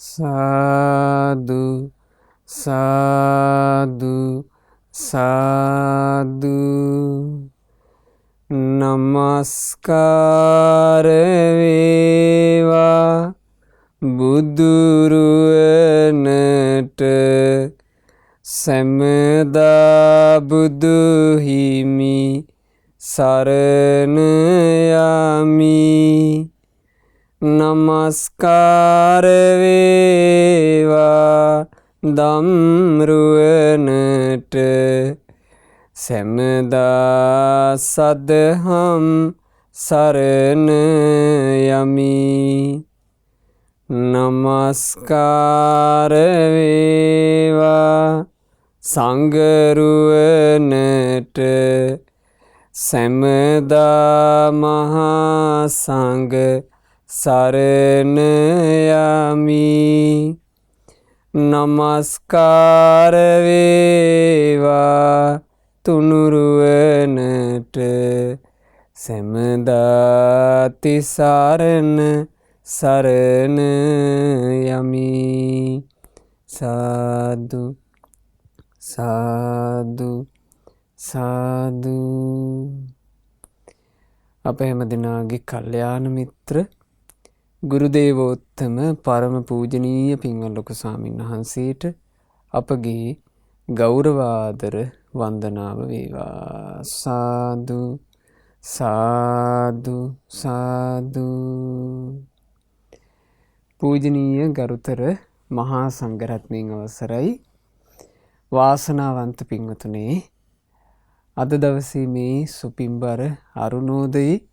සාදු සාදු සාදු නමස්කාර වේවා බුදුරුවනට සැමදා බුදු හිමි සරණ යමි. නමස්කාර වේවා ධම්රුවනට සැමදා සදහම් සරණ යමි. නමස්කාර වේවා සංඝරුවනට සැමදා මහා සංඝ සරණ යමි. නමස්කාර වේවා තුනුරුවනට සැමදා තිසරණ සරණ යමි. සාදු සාදු සාදු. අප හැම දෙනාගේ කල්යාණ මිත්‍ර ගුරුදේවෝත්තම පරම පූජනීය පින්වත් ලොකු ස්වාමීන් වහන්සේට අපගේ ගෞරවාදර වන්දනාව වේවා. සාදු සාදු සාදු. පූජනීය ගරුතර මහා සංඝරත්නයන් අවසරයි. වාසනාවන්ත පින්වතුනේ, අද දවසේ මේ සුපින්බර අරුණෝදයේ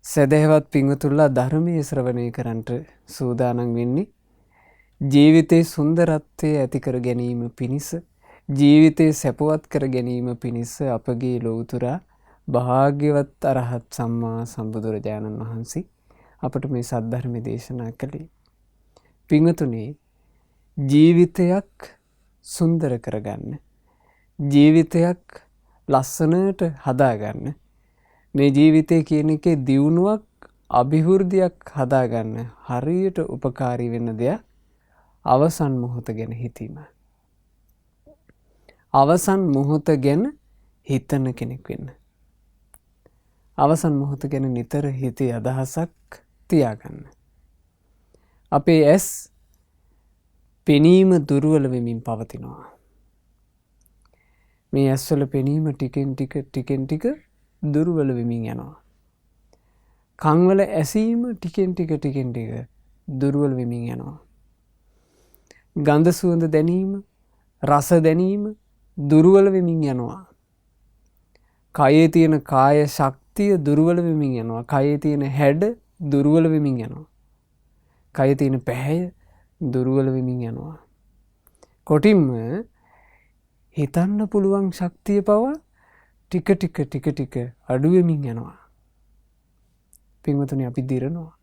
සදහවත් පින්වතුන්ලා ධර්මයේ ශ්‍රවණය කරන්නට සූදානම් වෙන්නේ ජීවිතේ සුන්දරත්වය ඇති කර ගැනීම පිණිස, ජීවිතේ සැපවත් කර ගැනීම පිණිස අපගේ ලෞතුරා භාග්‍යවත් අරහත් සම්මා සම්බුදුරජාණන් වහන්සේ අපට මේ සද්ධර්ම දේශනා කළේ. පින්වතුනේ, ජීවිතයක් සුන්දර කරගන්න, ජීවිතයක් ලස්සනට හදාගන්න, මේ ජීවිතය කියන එකේ දියුණුවක් අභිවෘද්ධියක් හදාගන්න හරියට උපකාරී වෙන දෙයක් අවසන් මොහොත ගැන හිතීම. අවසන් මොහොත ගැන හිතන කෙනෙක් වෙන්න. අවසන් මොහොත ගැන නිතර හිතේ අදහසක් තියාගන්න. අපේ ඇස් පෙනීම දුර්වල වෙමින් පවතිනවා. මේ ඇස්වල පෙනීම ටිකෙන් ටික දුර්වල වෙමින් යනවා. කන්වල ඇසීම ටිකෙන් ටික දුර්වල වෙමින් යනවා. ගන්ධ සුවඳ දැනීම, රස දැනීම දුර්වල වෙමින් යනවා. කයේ තියෙන කාය ශක්තිය දුර්වල වෙමින් යනවා. කයේ තියෙන හැඩ දුර්වල වෙමින් යනවා. කයේ තියෙන පැහැය දුර්වල වෙමින් යනවා. කොටින්ම හිතන්න පුළුවන් ශක්තිය පවා ටික අඩු වෙමින් යනවා. පින්වතුනි, අපි දිරනවා.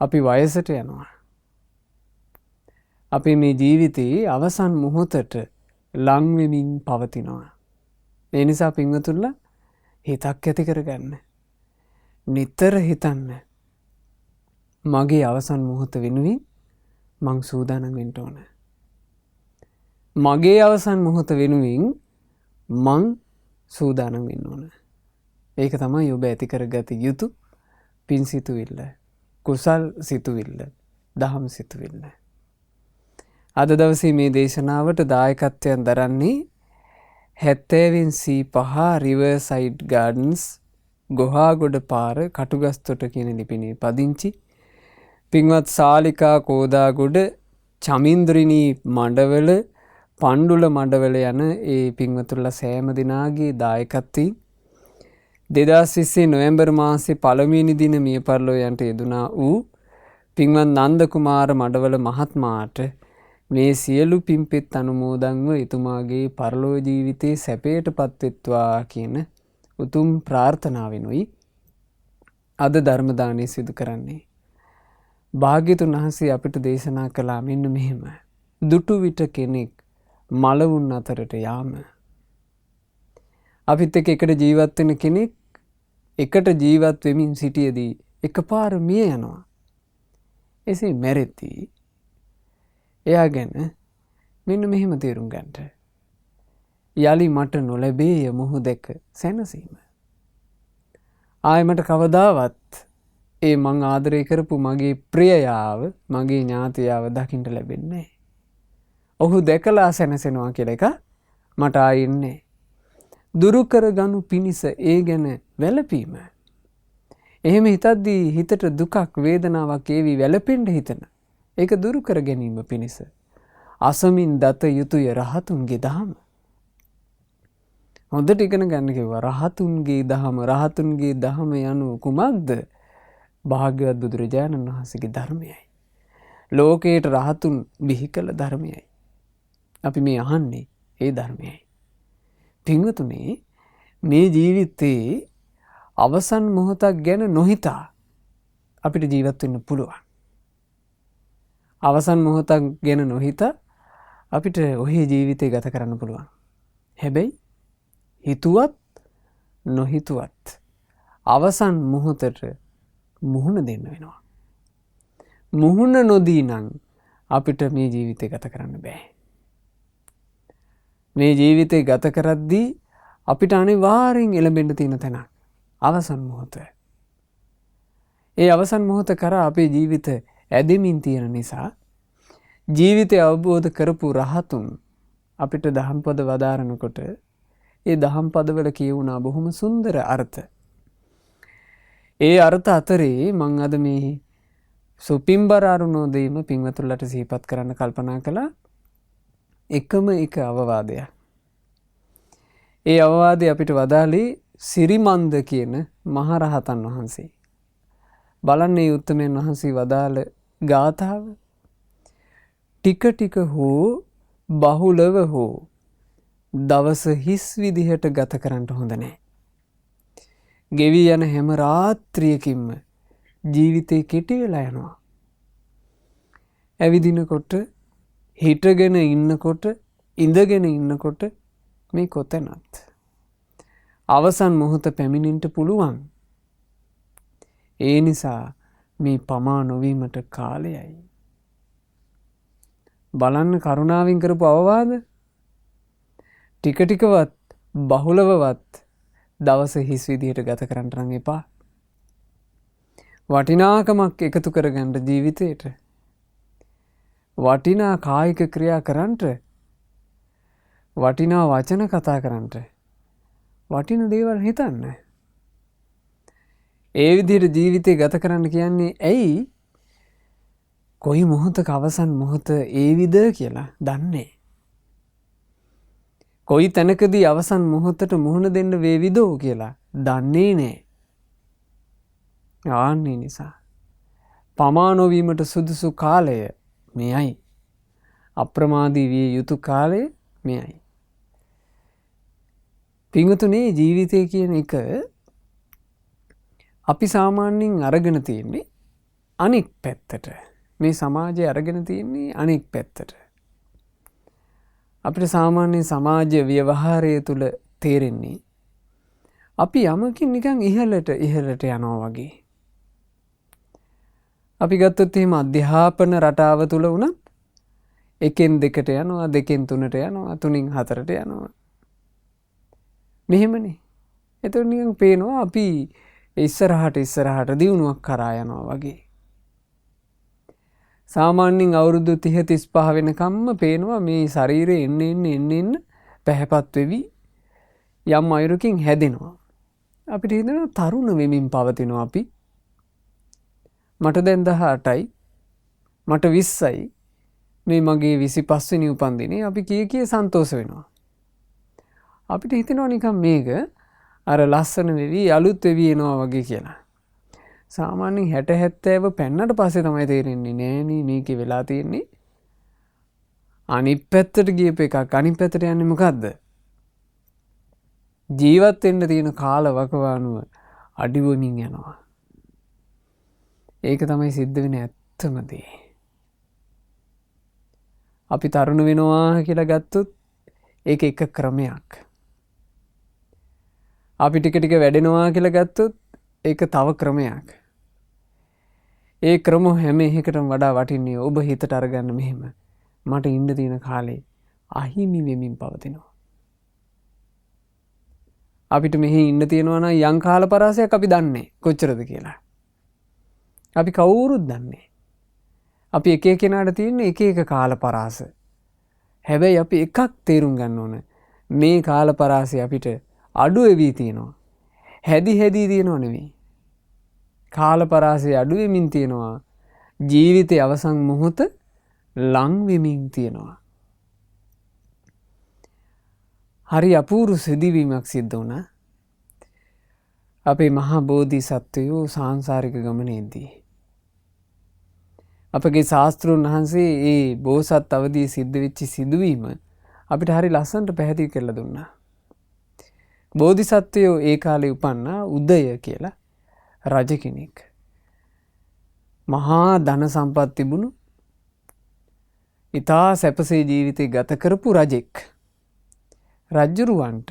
අපි වයසට යනවා. අපි මේ ජීවිතයේ අවසන් මොහොතට ලං වෙමින් පවතිනවා. ඒ නිසා පින්වතුන්ලා හිතක් ඇති කරගන්න. නිතර හිතන්න, මගේ අවසන් මොහොත වෙනුවෙන් මං සූදානම් වෙන්න ඕන. මගේ අවසන් මොහොත වෙනුවෙන් මං සූදානම් වෙන්න ඕන. ඒක තමයි ඔබ ඇති කරගත යුතු පින් සිතුවිල්ල, කුසල් සිතුවිල්ල, දහම් සිතුවිල්ල. අද දවසේ මේ දේශනාවට දායකත්වයෙන් දරන්නේ 70C5 රිවර්සයිඩ් ගාඩන්ස්, ගොහාගොඩ පාර, කටුගස්තොට කියන ලිපිනේ පදිංචි පින්වත් සාලිකා කෝදාගොඩ, චමින්ද්‍රිනී මඩවල, පණ්ඩුල මඩවල යන ඒ පින්වතුන්ලා සෑම දිනාගේ දායකත්වයෙන් 2020 නොවැම්බර් මාසේ 1 වෙනි දින මිය පරලෝ යන්ට යෙදුනා වූ පින්වත් නන්ද කුමාර මඩවල මහත්මයාට මේ සියලු පින්පෙත් අනුමෝදන්ව එතුමාගේ පරලෝ ජීවිතේ සැපයට පත්වෙත්වා කියන උතුම් ප්‍රාර්ථනාවෙනුයි අද ධර්ම දානය සිදු කරන්නේ. භාග්‍යතුන් වහන්සේ අපිට දේශනා කළා මෙන්න මෙහෙම: දුටු විට කෙනෙක් මලවුන් අතරට යාම. අපිත් එක්ක එකට ජීවත් වෙන කෙනෙක් එකට ජීවත් වෙමින් සිටියේදී එකපාර මිය යනවා. එසේ මැරෙද්දී එයා ගැන මෙන්න මෙහෙම තේරුම් ගන්නට. යලි මට නොලැබේය මොහොතක සැනසීම. ආයෙ මට කවදාවත් ඒ මං ආදරය කරපු මගේ ප්‍රියයාව, මගේ ඥාතියාව දකින්න ලැබෙන්නේ නැහැ. ඔහු දැකලා සැනසෙනවා කියලා එක මට ආයෙන්නේ. දුරු කරගනු පිණිස ඒ ගැන වැළපීම. එහෙම හිතද්දී හිතට දුකක් වේදනාවක් ඒවි වැළපෙන්න හිතන. ඒක දුරු කර ගැනීම පිණිස අසමින් දත යුතුය රහතුන්ගේ දහම. හොඳට ඉගෙන ගන්න කිව්වා. රහතුන්ගේ දහම, රහතුන්ගේ දහම යනු කුමක්ද? භාග්‍යවත් බුදුරජාණන් වහන්සේගේ ධර්මයයි. ලෝකයට රහතුන් බිහි කළ ධර්මයයි. අපි මේ අහන්නේ ඒ ධර්මයයි. පින්වතුනි, මේ ජීවිතේ අවසන් මොහොතක් ගැන නොහිතා අපිට ජීවත් වෙන්න පුළුවන්. අවසන් මොහොතක් ගැන නොහිතා අපිට ඔහේ ජීවිතේ ගත කරන්න පුළුවන්. හැබැයි හිතුවත් නොහිතුවත් අවසන් මොහොතට මුහුණ දෙන්න වෙනවා. මුහුණ නොදී නම් අපිට මේ ජීවිතේ ගත කරන්න බෑ. මේ ජීවිතේ ගත කරද්දී අපිට අනිවාර්යෙන් එළඹෙන්න තියෙන තැන අවසන් මොහොත. ඒ අවසන් මොහොත කරා අපේ ජීවිත ඇදෙමින් තියෙන නිසා ජීවිතය අවබෝධ කරපු රහතුන් අපිට දහම් පද වදාරනකොට ඒ දහම් පදවල කියවුණා බොහොම සුන්දර අර්ථ. ඒ අර්ථ අතරේ මං අද මේ සුපින්බර අරුණෝදයම පින්වතුන්ලට සිහිපත් කරන්න කල්පනා කළා එකම එක අවවාදයක්. ඒ අවවාදය අපිට වදාළේ සිරිමන්ද කියන මහරහතන් වහන්සේ. බලන්නේ උත්තමයන් වහන්සේ වදාළ ගාථාව. ටික ටික හෝ බහුලව හෝ දවස හිස් විදිහට ගත කරන්න හොඳ නැහැ. ගෙවි යන හැම රාත්‍රියකින්ම ජීවිතේ කෙටි වෙලා යනවා. ඇවිදිනකොට, හිටගෙන ඉන්නකොට, ඉඳගෙන ඉන්නකොට මේ කොතැනත් අවසන් මොහොත පැමිණෙන්න පුළුවන්. ඒ නිසා මේ පමා නොවීමට කාලයයි. බලන්න කරුණාවෙන් කරපු අවවාද. ටික ටිකවත් බහුලවවත් දවස හිස් විදිහට ගත කරන්න නම් එපා. වටිනාකමක් එකතු කරගන්න ජීවිතේට. වටිනා කායික ක්‍රියා කරන්නට, වටිනා වචන කතා කරන්නට, වටින දේවල් හිතන්න. ඒ විදිහට ජීවිතේ ගත කරන්න කියන්නේ ඇයි? කොයි මොහොතක අවසන් මොහොත ඒවිද කියලා දන්නේ. කොයි තැනකදී අවසන් මොහොතට මුහුණ දෙන්න වේවිදෝ කියලා දන්නේ නැහැ. ආන්නේ නිසා පමා නොවීමට සුදුසු කාලය මෙයයි. අප්‍රමාදී විය යුතු කාලය මෙයයි. පින්වතුනේ, ජීවිතය කියන එක අපි සාමාන්‍යයෙන් අරගෙන තියෙන්නේ අනෙක් පැත්තට. මේ සමාජය අරගෙන තියෙන්නේ අනෙක් පැත්තට. අපිට සාමාන්‍ය සමාජ ව්‍යවහාරය තුළ තේරෙන්නේ අපි යමකින් නිකන් ඉහළට යනවා වගේ. අපි ගත්තොත් එහෙම අධ්‍යාපන රටාව තුළ වුණත් 1න් 2ට යනවා, 2න් 3ට යනවා, 3න් 4ට යනවා. මෙහෙමනේ. එතකොට නිකන් පේනවා අපි ඉස්සරහට දියුණුවක් කරා යනවා වගේ. සාමාන්‍යයෙන් අවුරුදු 30 35 වෙනකම්ම පේනවා මේ ශරීරය එන්න පැහැපත් වෙවි යම් අයුරකින් හැදෙනවා. අපිට හිතෙනවා තරුණ වෙමින් පවතිනවා අපි. මට දැන් 18යි, මට 20යි, මේ මගේ 25 වෙනි උපන්දිනේ අපි කී සන්තෝෂ වෙනවා. අපිට හිතෙනවා නිකන් මේක අර ලස්සන වෙවි අලුත් වෙවි එනවා වගේ කියලා. සාමාන්‍යයෙන් 60 70 පෙන්නට පස්සේ තමයි තේරෙන්නේ නෑනේ මේකේ වෙලා තියෙන්නේ අනිත් පැත්තට ගියප එකක්. අනිත් පැත්තට යන්නේ මොකද්ද? ජීවත් වෙන්න තියෙන කාල වකවානුව අඩු වෙමින් යනවා. ඒක තමයි සිද්ධ වෙන ඇත්තම දේ. අපි තරුණ වෙනවා කියලා ගත්තොත් ඒක එක ක්‍රමයක්. අපි ටික ටික වැඩෙනවා කියලා ගත්තොත් ඒක තව ක්‍රමයක්. ඒ ක්‍රම හැම එකකටම වඩා වටින්නේ ඔබ හිතට අරගන්න මෙහෙම. මට ඉන්න තියෙන කාලේ අහිමි වෙමින් පවතිනවා. අපිට මෙහි ඉන්න තියෙනවා නම් යම් කාල පරාසයක් අපි දන්නේ කොච්චරද කියලා. අපි කවුරුත් දන්නේ. අපි එක එකනාට තියෙන එක එක කාල පරාස. හැබැයි අපි එකක් තේරුම් ගන්න ඕන. මේ කාල පරාසය අපිට අඩු වෙවි තියෙනවා. හැදි තියෙනව නෙවෙයි. කාල පරාසය අඩු වෙමින් තියෙනවා. ජීවිතයේ අවසන් මොහොත ලං වෙමින් තියෙනවා. හරි අපූර්ව සිදුවීමක් සිද්ධ වුණා. අපේ මහා බෝධිසත්වයෝ සාංසාරික ගමනේදී අපගේ ශාස්ත්‍රඥ වහන්සේ ඒ බෝසත් අවදී සිද්ධ වෙච්ච සිදුවීම අපිට හරි ලස්සනට පැහැදිලි කරලා දුන්නා. බෝධිසත්වයෝ ඒ කාලේ උපන්නා උදය කියලා රජ කෙනෙක්. මහා ධන සම්පත් තිබුණු ඉතා සැපසේ ජීවිතේ ගත කරපු රජෙක්. රජ්ජුරුවන්ට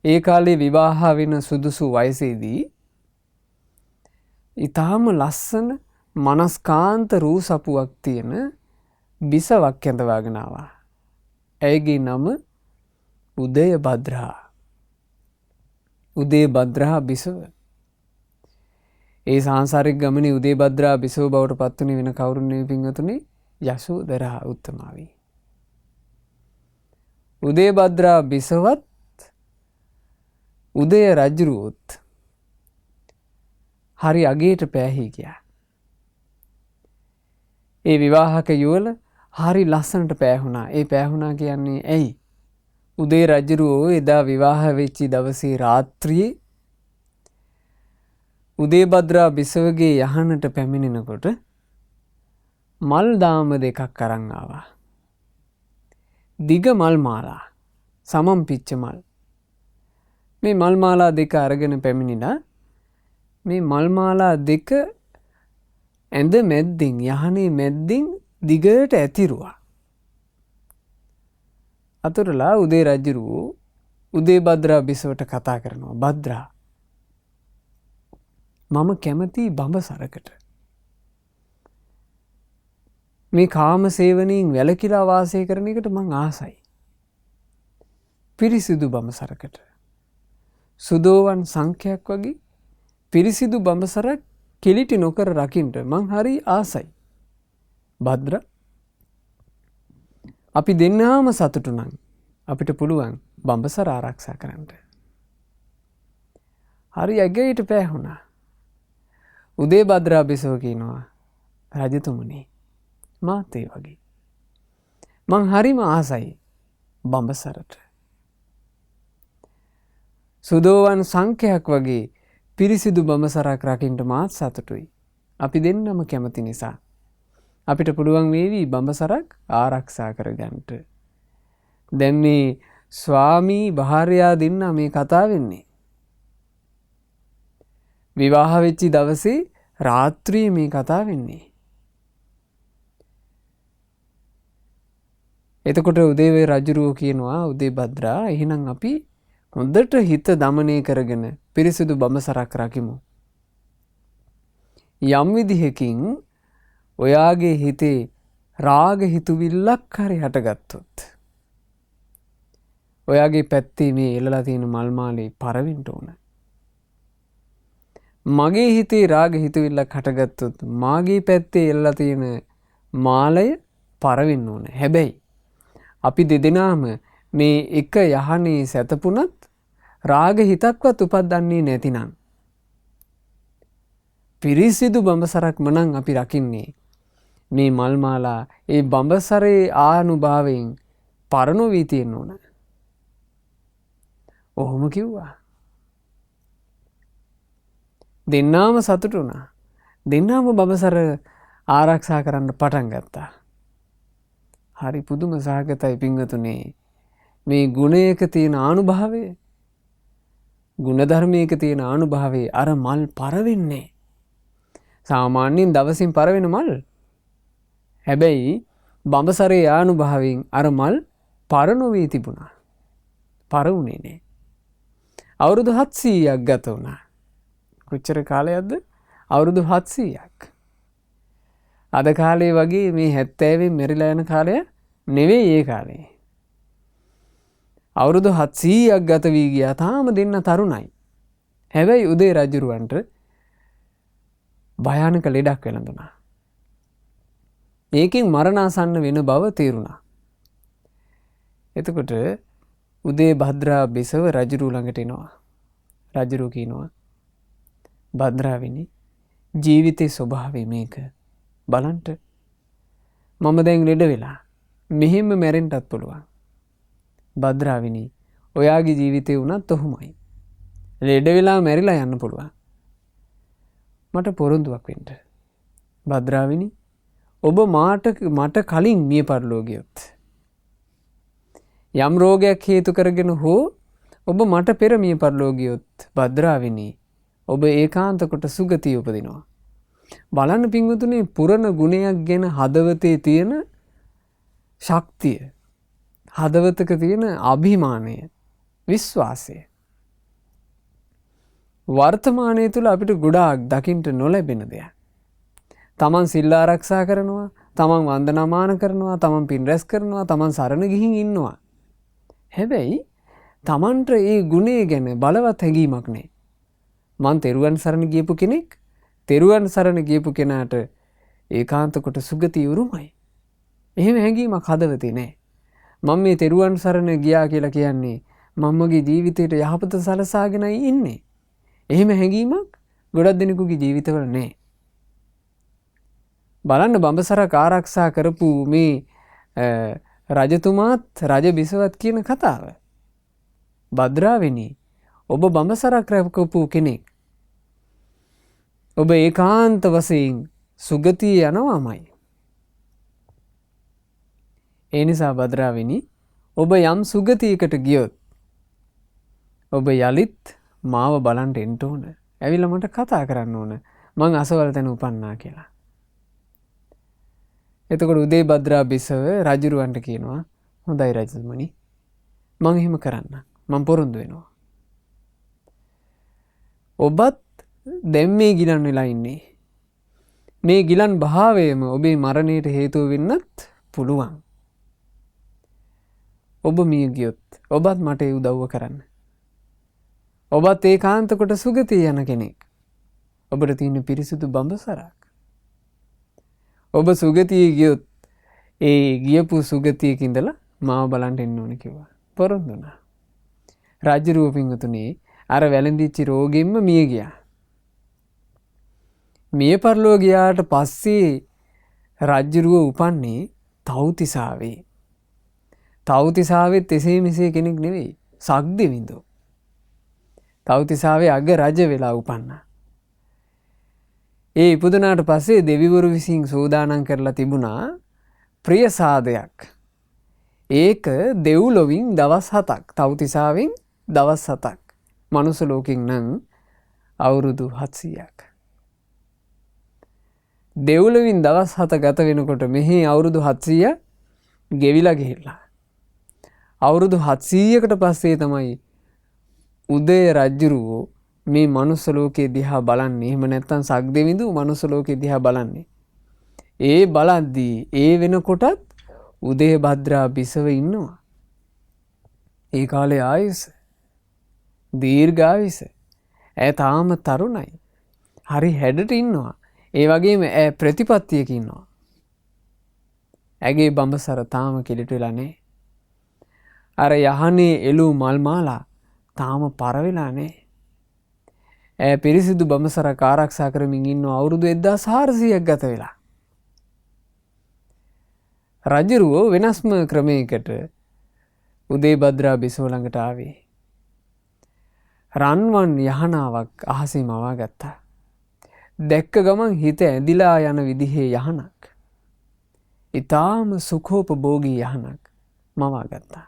ඒ කාලේ විවාහ වෙන සුදුසු වයසේදී ඉතාම ලස්සන මනස්කාන්ත රූ සපුවක් තියෙන බිසවක් ඇඳවාගෙන ආවා. ඇයගේ නම උදය භද්‍රා. උදේ භද්‍රා බිසව. ඒ සාංසාරික ගමනේ උදේ භද්‍රා බිසව බවට පත්වුණේ වෙන කවුරුන් නෙවෙයි පින්වතුනි, යශෝදරා උත්තමාවී. උදේ භද්‍රා බිසවත් උදය රජුරුවොත් හරි අගේට පෑහී ගියා. ඒ විවාහක යුවල හරි ලස්සනට පෑහුණා. ඒ පෑහුණා කියන්නේ ඇයි? උදේ රජුරුවෝ එදා විවාහ වෙච්ච දවසේ රාත්‍රියේ උදේ භද්‍රා බිසවගේ යහනට පැමිණෙනකොට මල් දාම දෙකක් අරන් ආවා. දිග මල් මාලා, සමම් පිච්ච මල්. මේ මල් මාලා දෙක අරගෙන පැමිණිලා මේ මල් මාලා දෙක ඇඳ මැද්දෙන්, යහනේ මැද්දෙන් දිගට ඇතිරුවා. අතුරුලා උදේ රජුරුවෝ උදේ භද්‍රා බිසවට කතා කරනවා. භද්‍රා, මම කැමති බඹසරකට. මේ කාම සේවනයෙන් වැළකීලා වාසය කරන එකට මං ආසයි. පිරිසිදු බඹසරකට. සුදෝවන් සංඛ්‍යක් වගේ පිරිසිදු බඹසරක් කිලිටි නොකර රකින්න මං හරි ආසයි. භද්‍ර, අපි දෙන්නාම සතුටු නම් අපිට පුළුවන් බඹසර ආරක්ෂා කරන්න. හරි ඇගේට පෑහුණා. උදේ භද්‍රා බිසව කියනවා, රජතුමනි, මාත් ඒ වගේ. මං හරිම ආසයි බඹසරට. සුදෝවන් සංඛ්‍යක් වගේ පිරිසිදු බඹසරක් රකින්න මාත් සතුටුයි. අපි දෙන්නම කැමති නිසා අපිට පුළුවන් වේවි බඹසරක් ආරක්ෂා කරගන්නට. දැන් මේ ස්වාමී භාර්යා දෙන්න මේ කතා වෙන්නේ. විවාහ වෙච්ච දවසේ රාත්‍රියේ මේ කතා වෙන්නේ. එතකොට උදේවේ රජුරුවෝ කියනවා, උදේ භද්‍රා, එහෙනම් අපි හොඳට හිත දමනය කරගෙන පිරිසිදු බඹසරක් රකිමු. යම් විදිහකින් ඔයාගේ හිතේ රාග හිතුවිල්ලක් හරි හටගත්තොත් ඔයාගේ පැත්තේ මේ එළලා තියෙන මල් මාලේ පරවින්න ඕන. මගේ හිතේ රාග හිතුවිල්ලක් හටගත්තොත් මාගේ පැත්තේ එළලා තියෙන මාලය පරවෙන්න ඕන. හැබැයි අපි දෙදෙනාම මේ එක යහනේ සැතපුණත් රාග හිතක්වත් උපද්දන්නේ නැතිනම් පිරිසිදු බඹසරක් මනං අපි රකින්නේ. මේ මල් මාලා ඒ බඹසරේ ආනුභාවයෙන් පරණු වී තියෙන්න ඕන. ඔහොම කිව්වා. දෙන්නාම සතුටු වුණා. දෙන්නාම බඹසර ආරක්ෂා කරන්න පටන් ගත්තා. හරි පුදුම සහගතයි පින්වතුනි. මේ ගුණයක තියෙන ආනුභාවය, ගුණධර්මයක තියෙන ආනුභාවය අර මල් පරවෙන්නේ. සාමාන්‍යයෙන් දවසින් පරවෙන මල්. හැබැයි බඹසරේ ආනුභාවයෙන් අර මල් පරණු වී තිබුණා. පරවුනේ නෑ. අවුරුදු 700ක් ගත වුණා. කොච්චර කාලයක්ද? අවුරුදු 700ක්. අද කාලේ වගේ මේ 70 මෙරිලා යන කාලය නෙවෙයි ඒ කාලේ. අවුරුදු 700ක් ගත වී ගියා. තාම දෙන්න තරුණයි. හැබැයි උදේ රජුරවන්ට භයානක ලෙඩක් වෙලඳුණා. ඒකෙන් මරණාසන්න වෙන බව තේරුණා. එතකොට උදේ භද්‍රා බිසව රජුරු ළඟට එනවා. රජුරු කියනවා භද්‍රාවිනි ජීවිතේ ස්වභාවය මේක බලන්න. මම දැන් ලෙඩ වෙලා මෙහෙම මැරෙන්නත් පුළුවන්. භද්‍රාවිනි ඔයාගේ ජීවිතේ වුණත් ඔහොමයි. ලෙඩ වෙලා මැරිලා යන්න පුළුවන්. මට පොරොන්දුවක් වෙන්න. භද්‍රාවිනි ඔබ මට කලින් මිය පරලෝ ගියොත් යම් රෝගයක් හේතු කරගෙන හෝ ඔබ මට පෙර මිය පරලෝ ගියොත් භද්‍රාවිනි ඔබ ඒකාන්ත කොට සුගතිය උපදිනවා. බලන්න පින්වතුනි පුරණ ගුණයක් ගැන හදවතේ තියෙන ශක්තිය, හදවතක තියෙන අභිමානය, විශ්වාසය වර්තමානයේ තුල අපිට ගොඩාක් දකින්න නොලැබෙන දෙයක්. තමන් සිල් ආරක්ෂා කරනවා, තමන් වන්දනාමාන කරනවා, තමන් පින් රැස් කරනවා, තමන් සරණ ගිහින් ඉන්නවා. හැබැයි තමන්ට ඒ ගුණය ගැන බලවත් හැඟීමක් නැහැ. මං තෙරුවන් සරණ ගියපු කෙනෙක්, තෙරුවන් සරණ ගියපු කෙනාට ඒකාන්ත කොට සුගතිය උරුමයි. එහෙම හැඟීමක් හදවතේ නැහැ. මම මේ තෙරුවන් සරණ ගියා කියලා කියන්නේ මමගේ ජීවිතේට යහපත සලසාගෙනයි ඉන්නේ. එහෙම හැඟීමක් ගොඩක් දෙනෙකුගේ ජීවිතවල නැහැ. බලන්න බඹසරක් ආරක්ෂා කරපු මේ රජතුමාත් රජ බිසවත් කියන කතාව. භද්‍රාවිනි ඔබ බඹසරක් රැකපු කෙනෙක්. ඔබ ඒකාන්ත වශයෙන් සුගතිය යනවාමයි. ඒ නිසා භද්‍රාවිනි ඔබ යම් සුගතියකට ගියොත් ඔබ යලිත් මාව බලන්න එන්න ඕන. ඇවිල්ලා මට කතා කරන්න ඕන. මං අසවල් තැන උපන්නා කියලා. එතකොට උදේ භද්‍රා බිසව රජුරවන්ට කියනවා හොඳයි රජතුමනි මං එහෙම කරන්න. මං පොරොන්දු වෙනවා. ඔබත් දැන් මේ ගිලන් වෙලා ඉන්නේ. මේ ගිලන් භාවයම ඔබේ මරණයට හේතුව වෙන්නත් පුළුවන්. ඔබ මිය ගියොත් ඔබත් මට ඒ උදව්ව කරන්න. ඔබත් ඒකාන්ත කොට සුගතිය යන කෙනෙක්. ඔබට තියෙන පිරිසිදු බඹසරක්. ඔබ සුගතිය ගියොත් ඒ ගියපු සුගතියක ඉඳලා මාව බලන්න එන්න ඕන කිව්වා. පොරොන්දු වුණා. රාජ්‍ය පින්වතුනි අර වැළඳිච්ච රෝගෙම්ම මිය ගියා. මිය පරලෝ ගියාට පස්සේ රාජ්‍යරුව උපන්නේ තව්තිසාවේ. තව්තිසාවෙත් එසේ මෙසේ කෙනෙක් නෙවෙයි. සක්දෙවිඳු. තව්තිසාවේ අග රජ වෙලා උපන්නා. ඒ ඉපදුනාට පස්සේ දෙවිවරු විසින් සූදානම් කරලා තිබුණා ප්‍රිය සාදයක්. ඒක දෙව්ලොවින් දවස් 7ක්, තව්තිසාවෙන් දවස් 7ක්. මනුස්ස ලෝකෙන් නම් අවුරුදු 700ක්. දෙව්ලොවින් දවස් 7 ගත වෙනකොට මෙහි අවුරුදු 700 ගෙවිලා ගිහිල්ලා. අවුරුදු 700කට පස්සේ තමයි උදය රජුරෝ මේ මනුස්ස ලෝකේ දිහා බලන්නේ. එහෙම නැත්නම් සක්දෙවිඳු මනුස්ස ලෝකේ දිහා බලන්නේ. ඒ බලද්දී ඒ වෙනකොටත් උදේ භද්‍රා බිසව ඉන්නවා. ඒ කාලේ ආයුෂ දීර්ඝායුෂ. ඈ තාම තරුණයි. හරි හැඩට ඉන්නවා. ඒ වගේම ඈ ප්‍රතිපත්තියක ඉන්නවා. ඇගේ බඹසර තාම කිලිට වෙලා නැහැ. අර යහනේ එළු මල් මාලා තාම පර වෙලා නැහැ. පිරිසිදු බඹසරක් ආරක්ෂා කරමින් ඉන්න අවුරුදු 1400ක් ගත වෙලා. රජුරෝ වෙනස්ම ක්‍රමයකට උදේ භද්‍රා බිසව ළඟට ආවේ. රන්වන් යහනාවක් අහසේ මවා ගත්තා. දැක්ක ගමන් හිත ඇදිලා යන විදිහේ යහනක්. ඊටාම සුඛෝපභෝගී යහනක් මවා ගත්තා.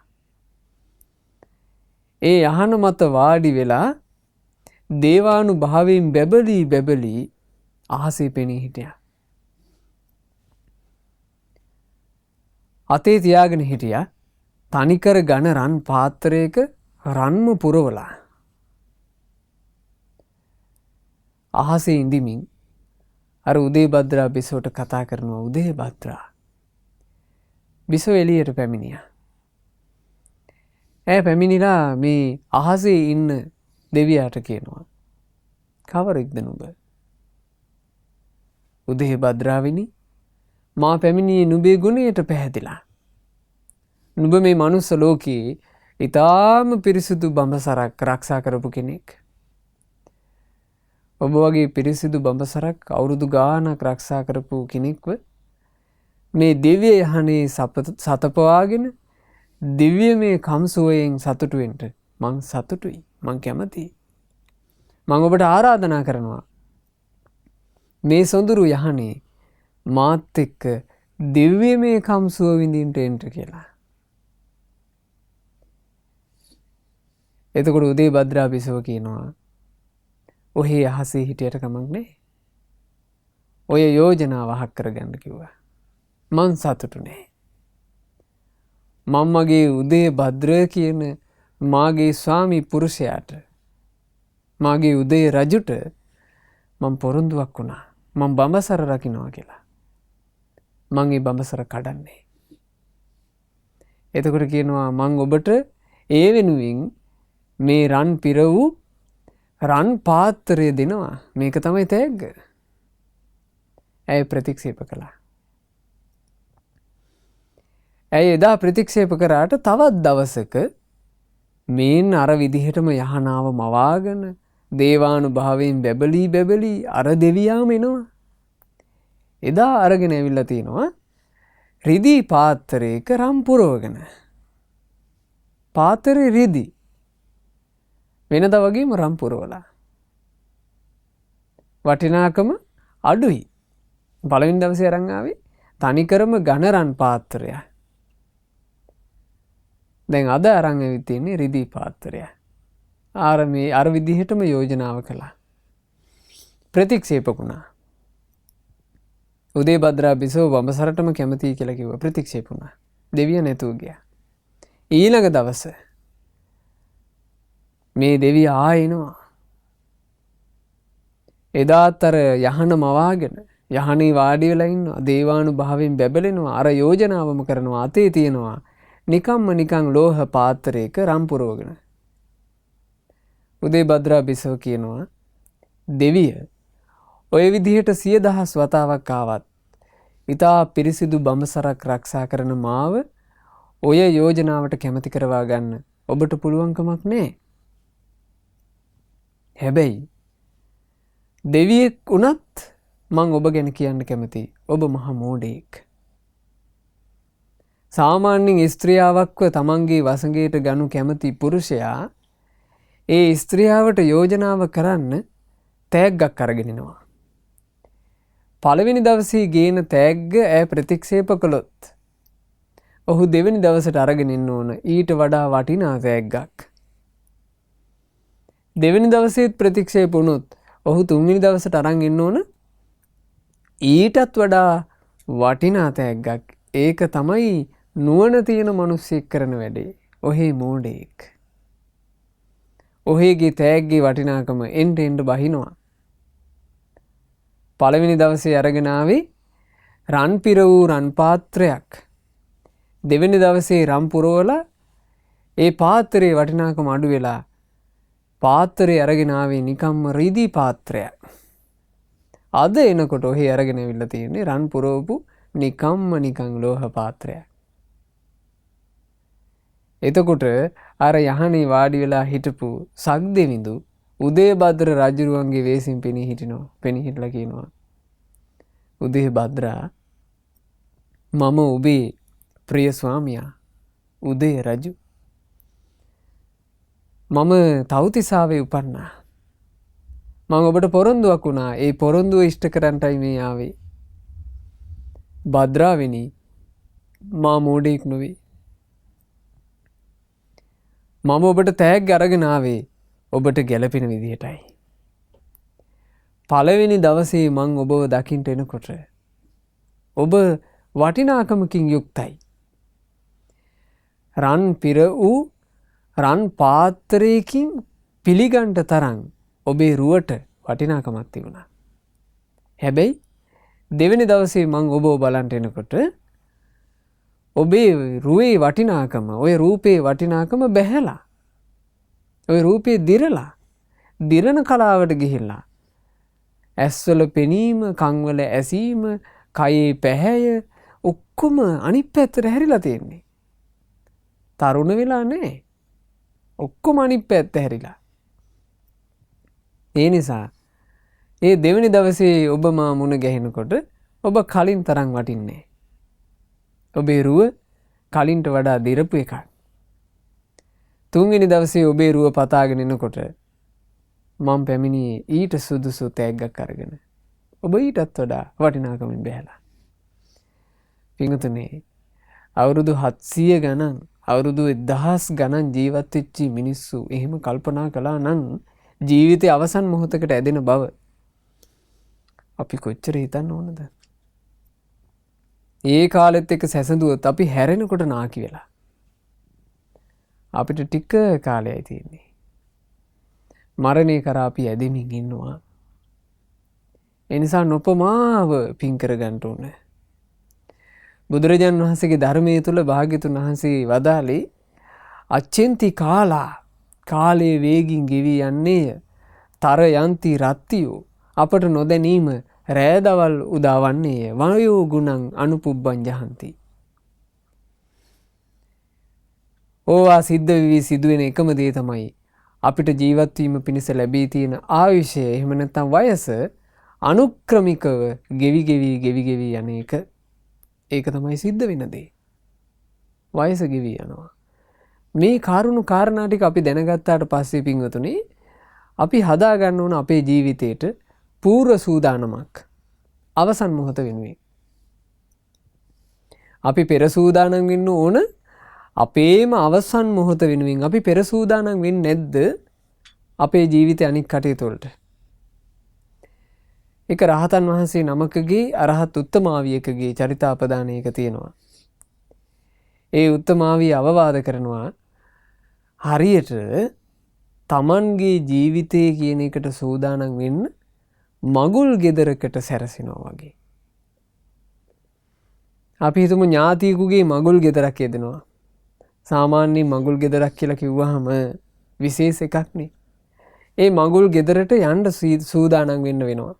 ඒ යහන මත වාඩි වෙලා දේවානුභාවයෙන් බැබලී අහසේ පෙනී හිටියා. අතේ තියාගෙන හිටියා තනිකර ඝන රන් පාත්‍රයක රන්ම පුරවලා. අහසේ ඉඳිමින් අර උදේ භද්‍රා බිසවට කතා කරනවා උදේ භද්‍රා. බිසව එළියට පැමිණියා. ඇය පැමිණිලා මේ අහසේ ඉන්න දෙවියාට කියනවා කවරෙක්ද නුඹ? උදේ භද්‍රාවිනි මා පැමිණියේ නුඹේ ගුණයට පැහැදිලා. නුඹ මේ මනුස්ස ලෝකයේ ඊටාම පිරිසිදු බඹසරක් ආරක්ෂා කරපු කෙනෙක්. ඔබ වගේ පිරිසිදු බඹසරක් අවුරුදු ගාණක් ආරක්ෂා කරපු කෙනෙක්ව මේ දිව්‍ය යහනේ සතපවාගෙන දිව්‍යමය කම්සුවයෙන් සතුටු වෙන්න මං සතුටුයි. මං කැමතියි. මං ඔබට ආරාධනා කරනවා මේ සොඳුරු යහනේ මාත් එක්ක දිව්‍යමය කම්සුව විඳින්න එන්න කියලා. එතකොට උදේ භද්‍රා බිසව කියනවා ඔහේ අහසේ හිටියට කමක් නෑ. ඔය යෝජනාව අහක් කරගන්න කිව්වා. මං සතුටු නෑ. මම මගේ උදේ භද්‍ර කියන මාගේ ස්වාමි පුරුෂයාට මාගේ උදේ රජුට මම පොරොන්දුවක් වුණා. මම බඹසර රකින්නවා කියලා. මං ඒ බඹසර කඩන්නේ. එතකොට කියනවා මං ඔබට ඒ වෙනුවෙන් මේ රන් පිර වූ රන් පාත්‍රය දෙනවා. මේක තමයි තෑග්ග. ඇය ප්‍රතික්ෂේප කළා. ඇය එදා ප්‍රතික්ෂේප කරාට තවත් දවසක මේන් අර විදිහටම යහනාව මවාගෙන දේවානුභාවයෙන් බැබලී අර දෙවියාම එනවා. එදා අරගෙන ඇවිල්ලා තිනවා රිදී පාත්‍රයක රම් පුරවගෙන. පාත්‍රේ රිදී වෙනදා වගේම රම් පුරවලා. වටිනාකම අඩුයි. පළවෙනි දවසේ අරන් ආවේ තනිකරම ඝන රන් පාත්‍රය. දැන් අද අරන් ඇවිත් තියෙන්නේ රිදී පාත්‍රය. අර විදිහටම යෝජනාව කළා. ප්‍රතික්ෂේප වුණා. උදේ භද්‍රා බිසව බඹසරටම කැමතියි කියලා කිව්වා. ප්‍රතික්ෂේප වුණා. දෙවිය නැතුව ගියා. ඊළඟ දවස මේ දෙවියා ආයෙනවා. එදාත් අර යහන මවාගෙන යහනේ වාඩි වෙලා ඉන්නවා. දේවානුභාවයෙන් බැබලෙනවා. අර යෝජනාවම කරනවා. අතේ තියනවා නිකන් ලෝහ පාත්‍රයක රම් පුරවගෙන. උදේ භද්‍රා බිසව කියනවා දෙවිය ඔය විදිහට 100,000 වතාවක් ආවත් ඊතා පිරිසිදු බඹසරක් ආරක්ෂා කරන මාව ඔය යෝජනාවට කැමති කරවා ගන්න ඔබට පුළුවන්කමක් නැහැ. හැබැයි දෙවියෙක් වුණත් මං ඔබ ගැන කියන්න කැමතියි. ඔබ මහා මෝඩයෙක්. සාමාන්‍යයෙන් ස්ත්‍රියාවක්ව තමන්ගේ වසඟයට ගනු කැමති පුරුෂයා ඒ ස්ත්‍රියාවට යෝජනාව කරන්න තෑග්ගක් අරගෙන එනවා. පළවෙනි දවසේ ගේන තෑග්ග ඈ ප්‍රතික්ෂේප කළොත් ඔහු දෙවෙනි දවසට අරගෙන එන්න ඕන ඊට වඩා වටිනා තෑග්ගක්. දෙවෙනි දවසේත් ප්‍රතික්ෂේප වුණොත් ඔහු තුන්වෙනි දවසට අරන් එන්න ඕන ඊටත් වඩා වටිනා තෑග්ගක්. ඒක තමයි නුවණ තියෙන මිනිස්සෙක් කරන වැඩේ. ඔහේ මෝඩෙක්. ඔහේගේ තෑග්ගේ වටිනාකම එන්න බහිනවා. පළවෙනි දවසේ අරගෙන ආවේ රන් පිර වූ රන් පාත්‍රයක්. දෙවෙනි දවසේ රම් පුරවලා ඒ පාත්‍රයේ වටිනාකම අඩු වෙලා පාත්‍රය අරගෙන ආවේ නිකම්ම රිදී පාත්‍රයක්. අද එනකොට ඔහේ අරගෙන අවිල්ලා තියෙන්නේ රන් පුරවපු නිකන් ලෝහ පාත්‍රයක්. එතකොට අර යහනේ වාඩි වෙලා හිටපු සක්දෙවිඳු උදේ භද්‍ර රජුරුවන්ගේ වෙසින් පෙනී හිටලා කියනවා උදේ භද්‍රා මම ඔබේ ප්‍රිය ස්වාමියා උදේ රජු මම තව්තිසාවේ උපන්නා. මම ඔබට පොරොන්දුවක් වුණා. ඒ පොරොන්දුව ඉෂ්ට කරන්නයි මේ ආවේ. භද්‍රාවෙනි මා මෝඩෙක් නොවේ. මම ඔබට තෑග්ග අරගෙන ආවේ ඔබට ගැළපෙන විදිහටයි. පළවෙනි දවසේ මං ඔබව දකින්න එනකොට ඔබ වටිනාකමකින් යුක්තයි. රන් පිර වූ රන් පාත්‍රයකින් පිළිගන්න තරම් ඔබේ රුවට වටිනාකමක් තිබුණා. හැබැයි දෙවෙනි දවසේ මං ඔබව බලන්ට එනකොට ඔබේ රුවේ වටිනාකම, ඔය රූපේ වටිනාකම බැහැලා. ඔය රූපේ දිරලා, දිරන කලාවට ගිහිල්ලා. ඇස්වල පෙනීම, කන්වල ඇසීම, කයේ පැහැය ඔක්කොම අනිත් පැත්තට හැරිලා තියෙන්නේ. තරුණ වෙලා නැහැ. ඔක්කොම අනිත් පැත්ත හැරිලා. ඒ නිසා ඒ දෙවෙනි දවසේ ඔබ මා මුණ ගැහෙනකොට ඔබ කලින් තරම් වටින්නේ. ඔබේ රුව කලින්ට වඩා දිරපු එකක්. තුන්වෙනි දවසේ ඔබේ රුව පතාගෙන එනකොට මම පැමිණියේ ඊට සුදුසු තෑග්ගක් අරගෙන. ඔබ ඊටත් වඩා වටිනාකමින් බැහැලා. පින්වතුනි, අවුරුදු 700 ගණන්, අවුරුදු 1000 ගණන් ජීවත් වෙච්ච මිනිස්සු එහෙම කල්පනා කළා නම් ජීවිතේ අවසන් මොහොතකට ඇදෙන බව අපි කොච්චර හිතන්න ඕනද? ඒ කාලෙත් එක්ක සැසඳුවොත් අපි හැරෙනකොට නාකි වෙලා. අපිට ටික කාලයයි තියෙන්නේ. මරණය කරා අපි ඇදෙමින් ඉන්නවා. ඒ නිසා නොපමාව පින් කරගන්න ඕනේ. බුදුරජාණන් වහන්සේගේ ධර්මයේ තුල භාග්‍යතුන් වහන්සේ වදාළේ අච්චෙන්ති කාලා, කාලයේ වේගින් ගෙවි යන්නේය. තර යන්ති රත්තියෝ, අපට නොදැනීම රෑදවල් උදාවන්නේය. වයෝ ගුණං අනුපුබ්බං ජහන්ති. ඕවා සිද්ධ වෙවි සිදුවෙන එකම දේ තමයි අපිට ජීවත් වීම පිණිස ලැබී තියෙන ආයුෂය, එහෙම නැත්නම් වයස අනුක්‍රමිකව ගෙවි යන එක. ඒක තමයි සිද්ධ වෙන දේ. වයස ගෙවි යනවා. මේ කාරුණු කාරණා ටික අපි දැනගත්තාට පස්සේ පින්වතුනි, අපි හදා ගන්න ඕන අපේ ජීවිතේට පූර්ව සූදානමක් අවසන් මොහොත වෙනුවෙන්. අපි පෙර සූදානම් වෙන්න ඕන අපේම අවසන් මොහොත වෙනුවෙන්. අපි පෙර සූදානම් වෙන්නේ නැද්ද අපේ ජීවිතේ අනික් කටයුතු වලට? එක රහතන් වහන්සේ නමකගේ, අරහත් උත්තමාවියකගේ චරිතාපදානයක තියෙනවා. ඒ උත්තමාවිය අවවාද කරනවා, හරියට තමන්ගේ ජීවිතය කියන එකට සූදානම් වෙන්න මගුල් ගෙදරකට සැරසෙනවා වගේ. අපි හිතමු ඥාතියෙකුගේ මගුල් ගෙදරක් යදෙනවා. සාමාන්‍ය මගුල් ගෙදරක් කියලා කිව්වහම විශේෂ එකක් නේ. ඒ මගුල් ගෙදරට යන්න සූදානම් වෙන්න වෙනවා.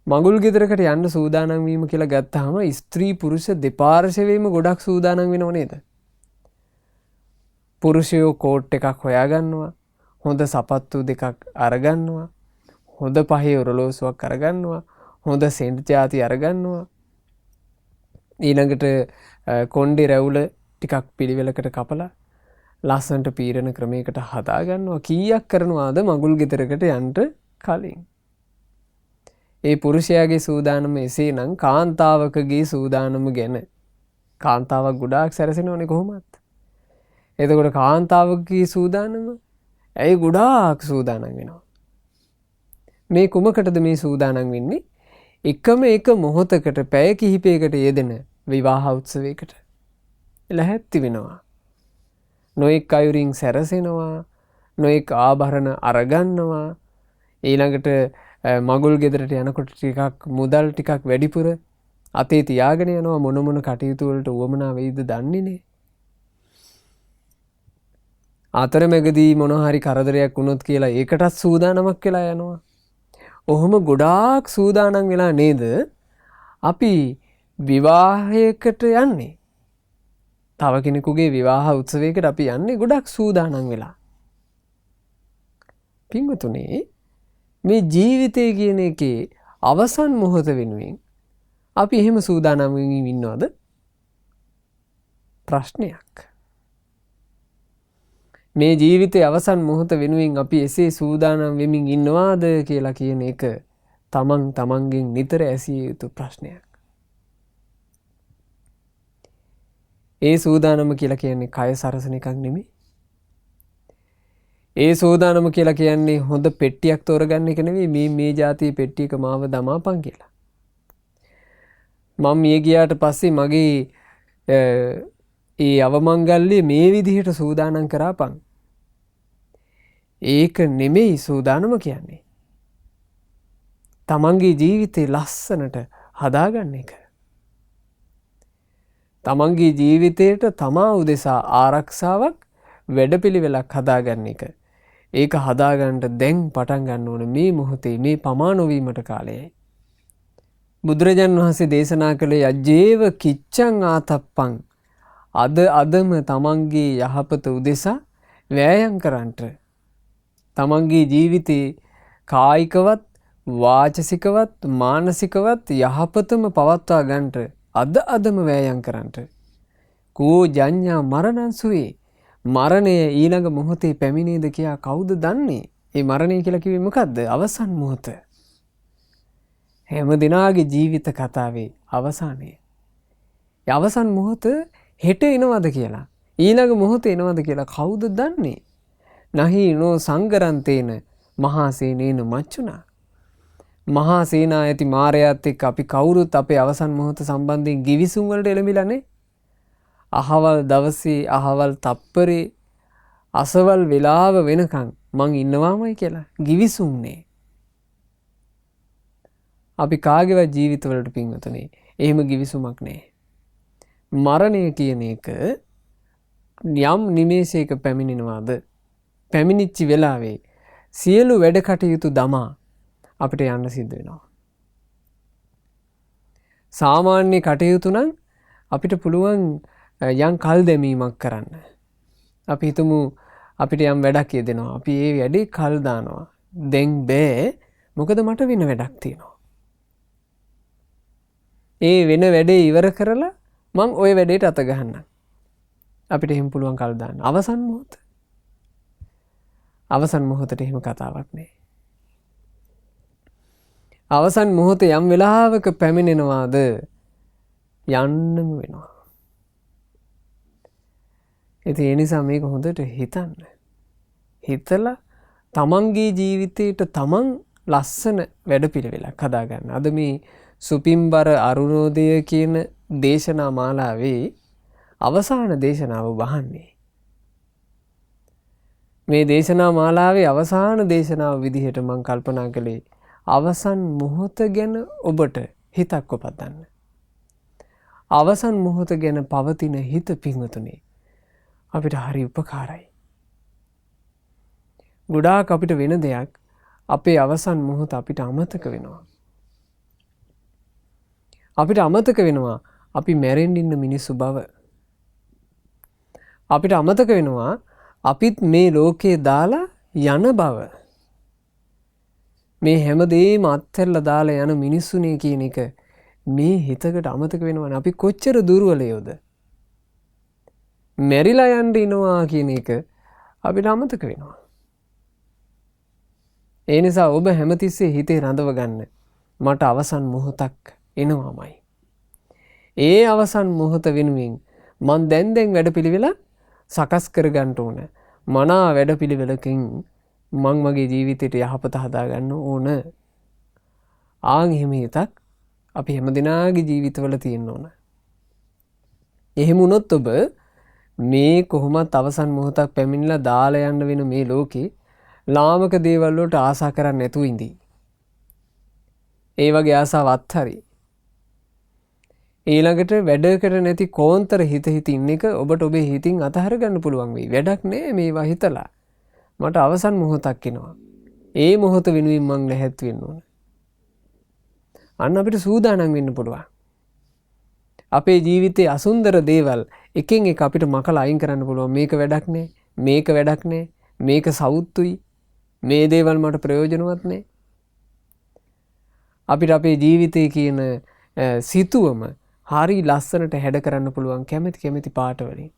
මගුල් ගෙදරකට යන්න සූදානම් වීම කියලා ගත්තාම ස්ත්‍රී පුරුෂ දෙපාර්ශ්වයේම ගොඩක් සූදානම් වෙනව නේද? පුරුෂයෝ කෝට් එකක් හොයාගන්නවා, හොඳ සපත්තු දෙකක් අරගන්නවා, හොඳ පහේ ඔරලෝසුවක් අරගන්නවා, හොඳ සෙන්ට් ಜಾති අරගන්නවා. ඊළඟට කොණ්ඩේ රැවුල ටිකක් පිළිවෙලකට කපලා ලස්සනට පීරන ක්‍රමයකට හදා ගන්නවා. කීයක් කරනවාද මගුල් ගෙදරකට යන්න කලින්? ඒ පුරුෂයාගේ සූදානම එසේනම් කාන්තාවකගේ සූදානම ගැන කාන්තාවක් ගොඩාක් සැරසෙනවනේ කොහොමත්. එතකොට කාන්තාවකගේ සූදානම ඇයි ගොඩාක් සූදානම් වෙනවා? මේ කුමකටද මේ සූදානම් වෙන්නේ? එකම එක මොහොතකට පැය කිහිපයකට යෙදෙන විවාහ උත්සවයකට ලැහැත්ති වෙනවා. නොඑක් අයුරින් සැරසෙනවා, නොඑක් ආභරණ අරගන්නවා. ඊළඟට මගුල් ගෙදරට යනකොට ටිකක් මුදල් ටිකක් වැඩිපුර අතේ තියාගෙන යනවා. මොන කටයුතු වලට උවමනා වෙයිද දන්නේ නැහැ. අතරමැදදී මොන හරි කරදරයක් වුණොත් කියලා ඒකටත් සූදානමක් වෙලා යනවා. ඔහොම ගොඩාක් සූදානම් වෙලා නේද අපි විවාහයකට යන්නේ? තව කෙනෙකුගේ විවාහ උත්සවයකට අපි යන්නේ ගොඩක් සූදානම් වෙලා. පින්වතුනි, මේ ජීවිතය කියන එකේ අවසන් මොහොත වෙනුවෙන් අපි එහෙම සූදානම් වෙමින් ඉන්නවද? ප්‍රශ්නයක්. මේ ජීවිතයේ අවසන් මොහොත වෙනුවෙන් අපි එසේ සූදානම් වෙමින් ඉන්නවාද කියලා කියන එක තමන්ගෙන් නිතර ඇසිය යුතු ප්‍රශ්නයක්. ඒ සූදානම කියලා කියන්නේ කය සරසන එකක් නෙමෙයි. ඒ සූදානම කියලා කියන්නේ හොඳ පෙට්ටියක් තෝරගන්න එක නෙවෙයි. මේ જાතියේ පෙට්ටියක මාව දමාපන් කියලා. මම මිය ගියාට පස්සේ මගේ ඒ අවමංගල්‍ය මේ විදිහට සූදානම් කරාපන්. ඒක නෙමෙයි සූදානම කියන්නේ. තමන්ගේ ජීවිතේ ලස්සනට හදාගන්න එක. තමන්ගේ ජීවිතයට තමා උදෙසා ආරක්ෂාවක් වැඩපිළිවෙලක් හදාගන්න එක. ඒක හදාගන්නට දැන් පටන් ගන්න ඕන මේ මොහොතේ මේ පමා නොවීමට කාලයයි. බුදුරජාන් වහන්සේ දේශනා කළේ අජේව කිච්ඡං ආතප්පං අදම තමන්ගේ යහපත උදෙසා වෑයම් කරන්නට. තමන්ගේ ජීවිතේ කායිකවත් වාචසිකවත් මානසිකවත් යහපතම පවත්වා ගන්නට අදම වෑයම් කරන්නට. කෝ ජඤ්ඤා මරණං සුවේ මරණය ඊළඟ මොහොතේ පැමිණේද කියා කවුද දන්නේ? ඒ මරණය කියලා කිව්වේ මොකද්ද? අවසන් මොහොත. හැම දිනාගේ ජීවිත කතාවේ අවසානය. ඒ අවසන් මොහොත හෙට එනවද කියලා ඊළඟ මොහොත එනවද කියලා කවුද දන්නේ? නහීනෝ සංගරන්තේන මහා සේනේන මච්චුනා. මහා සේනා ඇති මාරයාත් එක්ක අපි කවුරුත් අපේ අවසන් මොහොත සම්බන්ධයෙන් ගිවිසුම් වලට එළඹිලානේ. අහවල් දවසේ අහවල් තප්පරේ අසවල් වෙලාව වෙනකන් මං ඉන්නවාමයි කියලා ගිවිසුම්නේ. අපි කාගේවත් ජීවිතවලට පින්වතුනි එහෙම ගිවිසුමක් නැහැ. මරණය කියන එක යම් නිමේෂයක පැමිණෙනවාද පැමිණිච්ච වෙලාවේ සියලු වැඩ කටයුතු දමා අපිට යන්න සිද්ධ වෙනවා. සාමාන්‍ය කටයුතු නම් අපිට පුළුවන් යම් කල් දැමීමක් කරන්න. අපි හිතමු අපිට යම් වැඩක් යෙදෙනවා. අපි ඒ වැඩේ කල් දානවා. දැන් බෑ. මොකද මට වෙන වැඩක් තියෙනවා. ඒ වෙන වැඩේ ඉවර කරලා මං ওই වැඩේට අත ගහන්නම්. අපිට එහෙම පුළුවන් කල් දාන්න. අවසන් මොහොත. අවසන් මොහොතට එහෙම කතාවක් නෑ. අවසන් මොහොත යම් වෙලාවක පැමිණෙනවාද යන්නම වෙනවා. ඉතින් ඒ නිසා මේක හොඳට හිතන්න. හිතලා තමන්ගේ ජීවිතේට තමන් ලස්සන වැඩපිළිවෙලක් හදාගන්න. අද මේ සුපින්බර අරුණෝදය කියන දේශනා මාලාවේ අවසාන දේශනාව වහන්නේ. මේ දේශනා මාලාවේ අවසාන දේශනාව විදිහට මම කල්පනා කළේ අවසන් මොහොත ගැන ඔබට හිතක් උපදන්න. අවසන් මොහොත ගැන පවතින හිත පින්වතුනි අපිට හරි උපකාරයි. ගොඩාක් අපිට වෙන දෙයක් අපේ අවසන් මොහොත අපිට අමතක වෙනවා. අපිට අමතක වෙනවා අපි මැරෙන්න ඉන්න මිනිස්සු බව. අපිට අමතක වෙනවා අපිත් මේ ලෝකේ දාලා යන බව. මේ හැමදේම අත්හැරලා දාලා යන මිනිස්සුනේ කියන එක මේ හිතකට අමතක වෙනවනේ. අපි කොච්චර දුර්වලයෝද? මැරිලා යන්න ඉනවා කියන එක අපිට අමතක වෙනවා. ඒ නිසා ඔබ හැමතිස්සේ හිතේ රඳව ගන්න මට අවසන් මොහොතක් එනවාමයි. ඒ අවසන් මොහොත වෙනුවෙන් මං දැන් වැඩපිළිවෙල සකස් කරගන්න ඕන. මනා වැඩපිළිවෙලකින් මං මගේ ජීවිතයට යහපත හදාගන්න ඕන. ආන් එහෙම හිතක් අපි හැමදිනාගේ ජීවිතවල තියෙන්න ඕන. එහෙම වුණොත් ඔබ මේ කොහොමත් අවසන් මොහොතක් පැමිණිලා දාලා යන්න වෙන මේ ලෝකේ ලාමක දේවල් වලට ආසා කරන්නේ නැතුව ඉඳී. ඒ වගේ ආසාවක් හරි. ඊළඟට වැඩකට නැති කෝන්තර හිත ඉන්න එක ඔබට ඔබේ හිතින් අතහැර ගන්න පුළුවන් වෙයි. වැඩක් නෑ මේවා හිතලා. මට අවසන් මොහොතක් එනවා. ඒ මොහොත වෙනුවෙන් මං නැහැත් වෙන්න ඕන. අන්න අපිට සූදානම් වෙන්න පුළුවන්. අපේ ජීවිතයේ අසුන්දර දේවල් එකින් එක අපිට මකලා අයින් කරන්න පුළුවන්. මේක වැඩක් නෑ. මේක වැඩක් නෑ. මේක සවුත්තුයි. මේ දේවල් මට ප්‍රයෝජනවත් නෑ. අපිට අපේ ජීවිතයේ කියන සිතුවම හරි ලස්සනට හැඩ කරන්න පුළුවන් කැමති පාට වලින්.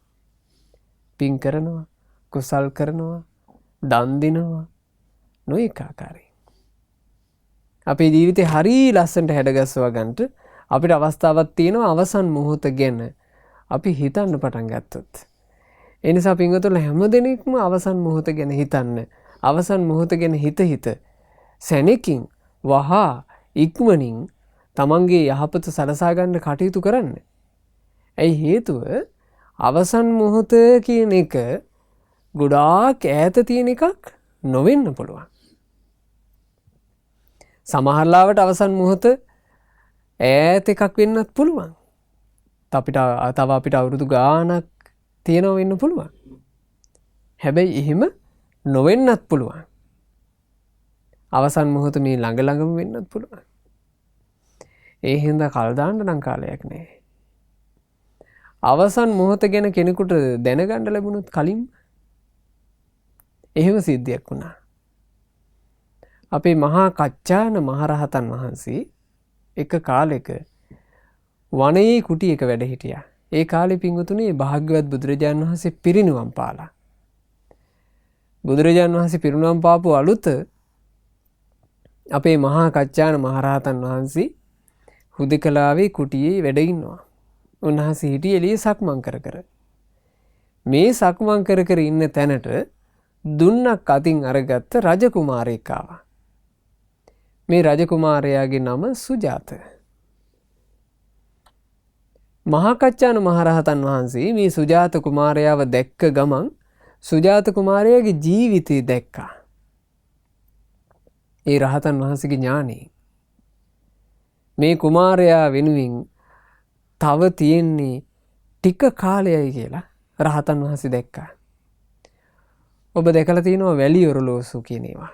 පින් කරනවා, කුසල් කරනවා, දන් දෙනවා, නොඑක ආකාරයෙන්. අපේ ජීවිතේ හරි ලස්සනට හැඩගස්වා ගන්නට අපිට අවස්ථාවක් තියෙනවා අවසන් මොහොත ගැන අපි හිතන්න පටන් ගත්තොත්. ඒ නිසා පින්වතුන්ලා හැමදෙනෙක්ම අවසන් මොහොත ගැන හිතන්න. අවසන් මොහොත ගැන හිත සැනකින් වහා ඉක්මනින් තමන්ගේ යහපත සලසා ගන්න කටයුතු කරන්න. ඇයි හේතුව අවසන් මොහොත කියන එක ගොඩාක් ඈත තියෙන එකක් නොවෙන්න පුළුවන්. සමහරලාවට අවසන් මොහොත ඈත එකක් වෙන්නත් පුළුවන්. තව අපිට අවුරුදු ගාණක් තියෙනවා වෙන්න පුළුවන්. හැබැයි එහෙම නොවෙන්නත් පුළුවන්. අවසන් මොහොත මේ ළඟම වෙන්නත් පුළුවන්. ඒ හින්දා කල් දාන්න නම් කාලයක් නැහැ. අවසන් මොහොත ගැන කෙනෙකුට දැනගන්න ලැබුණොත් කලින් එහෙම සිද්ධියක් වුණා. අපේ මහා කච්චාන මහරහතන් වහන්සේ එක කාලෙක වනයේ කුටියක වැඩ හිටියා. ඒ කාලේ පින්වතුනි භාග්‍යවත් බුදුරජාණන් වහන්සේ පිරිනිවන් පාලා. බුදුරජාණන් වහන්සේ පිරිනිවන් පාපු අලුත අපේ මහා කච්චාන මහරහතන් වහන්සේ හුදකලාවේ කුටියේ වැඩ ඉන්නවා. උන්වහන්සේ හිටියේ එළියේ සක්මන් කර කර. මේ සක්මන් කර කර ඉන්න තැනට දුන්නක් අතින් අරගත්ත රජකුමාරයෙක් ආවා. මේ රජකුමාරයාගේ නම සුජාත. මහා කච්චාන මහරහතන් වහන්සේ මේ සුජාත කුමාරයාව දැක්ක ගමන් සුජාත කුමාරයාගේ ජීවිතය දැක්කා. ඒ රහතන් වහන්සේගේ ඥානෙ මේ කුමාරයා වෙනුවෙන් තව තියෙන්නේ ටික කාලයයි කියලා රහතන් වහන්සේ දැක්කා. ඔබ දැකලා තියෙනවා වැලි ඔරලෝසු කියන ඒවා.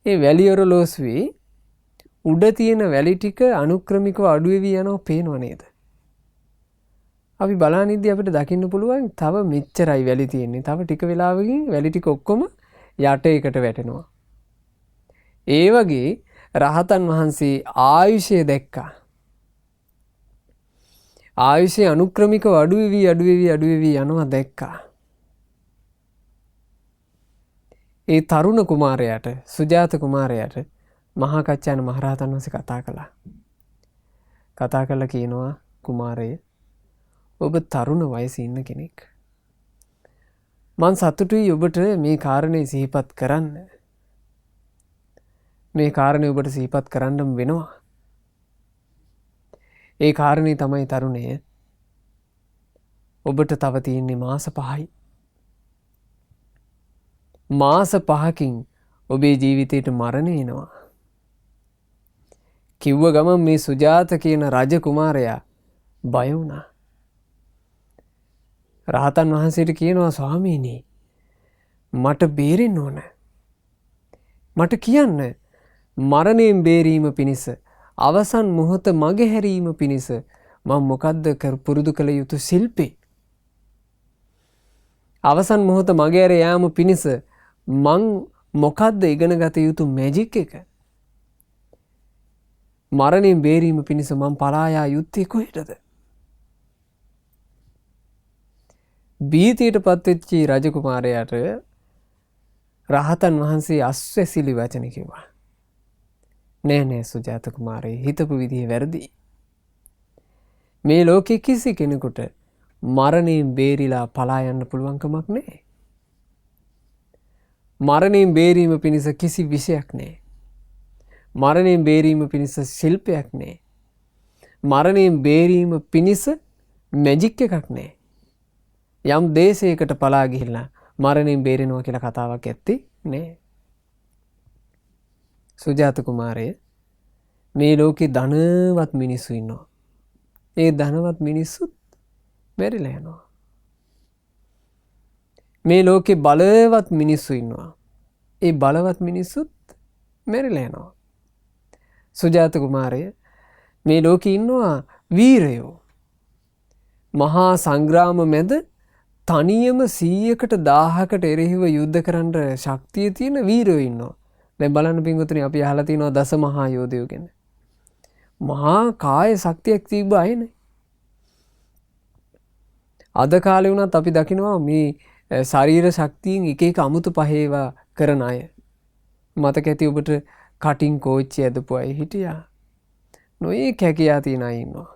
ඒ වැලි ඔරලෝසුවේ උඩ තියෙන වැලි ටික අනුක්‍රමිකව අඩු වෙවි යනවා පේනව නේද? අපි බලනිද්දී අපිට දකින්න පුළුවන් තව මෙච්චරයි වැලි තියෙන්නේ. තව ටික වෙලාවකින් වැලි ටික ඔක්කොම යට එකට වැටෙනවා. ඒ වගේ රහතන් වහන්සේ ආයුෂය දැක්කා. ආයුෂය අනුක්‍රමිකව අඩු වෙවි යනවා දැක්කා. ඒ තරුණ කුමාරයාට සුජාත කුමාරයාට මහා කච්චාන මහරහතන් වහන්සේ කතා කළා. කතා කරලා කියනවා කුමාරය ඔබ තරුණ වයසේ ඉන්න කෙනෙක්. මං සතුටුයි ඔබට මේ කාරණේ සිහිපත් කරන්න. මේ කාරණේ ඔබට සිහිපත් කරන්නම වෙනවා. ඒ කාරණේ තමයි තරුණය ඔබට තව තියෙන්නේ මාස 5යි. මාස 5කින් ඔබේ ජීවිතේට මරණය එනවා. කිව්ව ගමන් මේ සුජාත කියන රජ කුමාරයා බය වුණා. රහතන් වහන්සේට කියනවා ස්වාමීනි මට බේරෙන්න ඕන. මට කියන්න මරණයෙන් බේරීම පිණිස අවසන් මොහොත මගහැරීම පිණිස මම මොකද්ද පුරුදු කළ යුතු ශිල්පේ? අවසන් මොහොත මගහැර යාම පිණිස මං මොකද්ද ඉගෙන ගත යුතු මැජික් එක? මරණයෙන් බේරීම පිණිස මං පලා යා යුත්තේ කොහෙටද? බීතියට පත්වෙච්ච රජකුමාරයාට රහතන් වහන්සේ අස්වැසිලි වචන කිව්වා. නෑ සුජාත කුමාරේ හිතපු විදිහ වැරදි. මේ ලෝකෙ කිසි කෙනෙකුට මරණයෙන් බේරිලා පලා යන්න පුළුවන් කමක් නෑ. මරණයෙන් බේරීම පිණිස කිසි විෂයක් නෑ. මරණයෙන් බේරීම පිණිස ශිල්පයක් නෑ. මරණයෙන් බේරීම පිණිස මැජික් එකක් නෑ. යම් දේශයකට පලා ගිහිල්ලා මරණයෙන් බේරෙනවා කියලා කතාවක් ඇත්තේ නෑ. සුජාත කුමාරය මේ ලෝකේ ධනවත් මිනිස්සු ඉන්නවා. ඒ ධනවත් මිනිස්සුත් මැරිලා යනවා. මේ ලෝකේ බලවත් මිනිස්සු ඉන්නවා. ඒ බලවත් මිනිස්සුත් මැරිලා යනවා. සුජාත කුමාරය මේ ලෝකේ ඉන්නවා වීරයෝ. මහා සංග්‍රාම මැද තනියම 100කට 1000කට එරෙහිව යුද්ධ කරන්න ශක්තිය තියෙන වීරයෝ ඉන්නවා. දැන් බලන්න පින්වතුනි අපි අහලා තියෙනවා දස මහා යෝධයෝ ගැන. මහා කාය ශක්තියක් තිබ්බ අයනේ. අද කාලේ වුණත් අපි දකිනවා මේ ශරීර ශක්තියෙන් එක එක අමුතු පහේවා කරන අය. මතක ඇති ඔබට කටින් කෝච්චි ඇදපු අය හිටියා. නොයේ කැකියා තියෙන අය ඉන්නවා.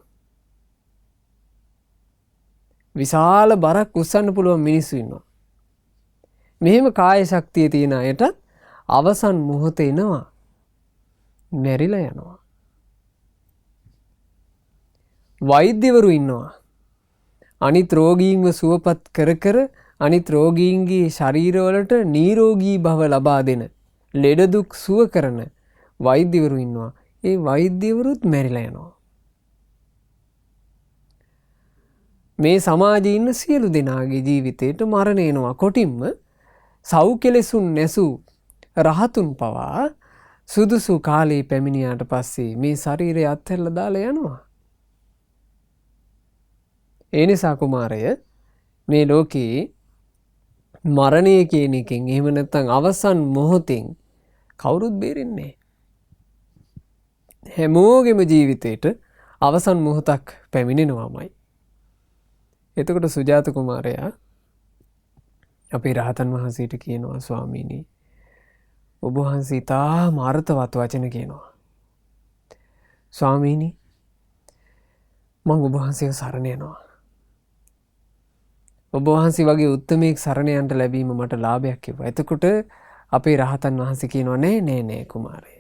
විශාල බරක් උස්සන්න පුළුවන් මිනිස්සු ඉන්නවා. මෙහෙම කාය ශක්තිය තියෙන අයට අවසන් මොහොත එනවා. මැරිලා යනවා. වෛද්‍යවරු ඉන්නවා. අනිත් රෝගීන්ව සුවපත් කර කර අනිත් රෝගීන්ගේ ශරීරවලට නිරෝගී භව ලබා දෙන ලෙඩ දුක් සුව කරන වෛද්‍යවරු ඉන්නවා. ඒ වෛද්‍යවරුත් මැරිලා යනවා. මේ සමාජයේ ඉන්න සියලු දෙනාගේ ජීවිතේට මරණ එනවා. කොටින්ම සව් කෙලෙසුන් නැසූ රහතුන් පවා සුදුසු කාලේ පැමිණියාට පස්සේ මේ ශරීරය අත්හැරලා දාලා යනවා. ඒ නිසා කුමාරය මේ ලෝකේ මරණය කියන එකෙන් එහෙම නැත්නම් අවසන් මොහොතෙන් කවුරුත් බේරෙන්නේ නැහැ. හැමෝගෙම ජීවිතේට අවසන් මොහොතක් පැමිණෙනවාමයි. එතකොට සුජාත කුමාරයා අපේ රහතන් වහන්සේට කියනවා ස්වාමීනි ඔබ වහන්සේ තාම අර්ථවත් වචන කියනවා. ස්වාමීනි මම ඔබ වහන්සේව සරණ යනවා. ඔබ වහන්සේ වගේ උත්තමයෙක් සරණ යන්න ලැබීම මට ලාභයක් කිව්වා. එතකොට අපේ රහතන් වහන්සේ කියනවා නෑ කුමාරය.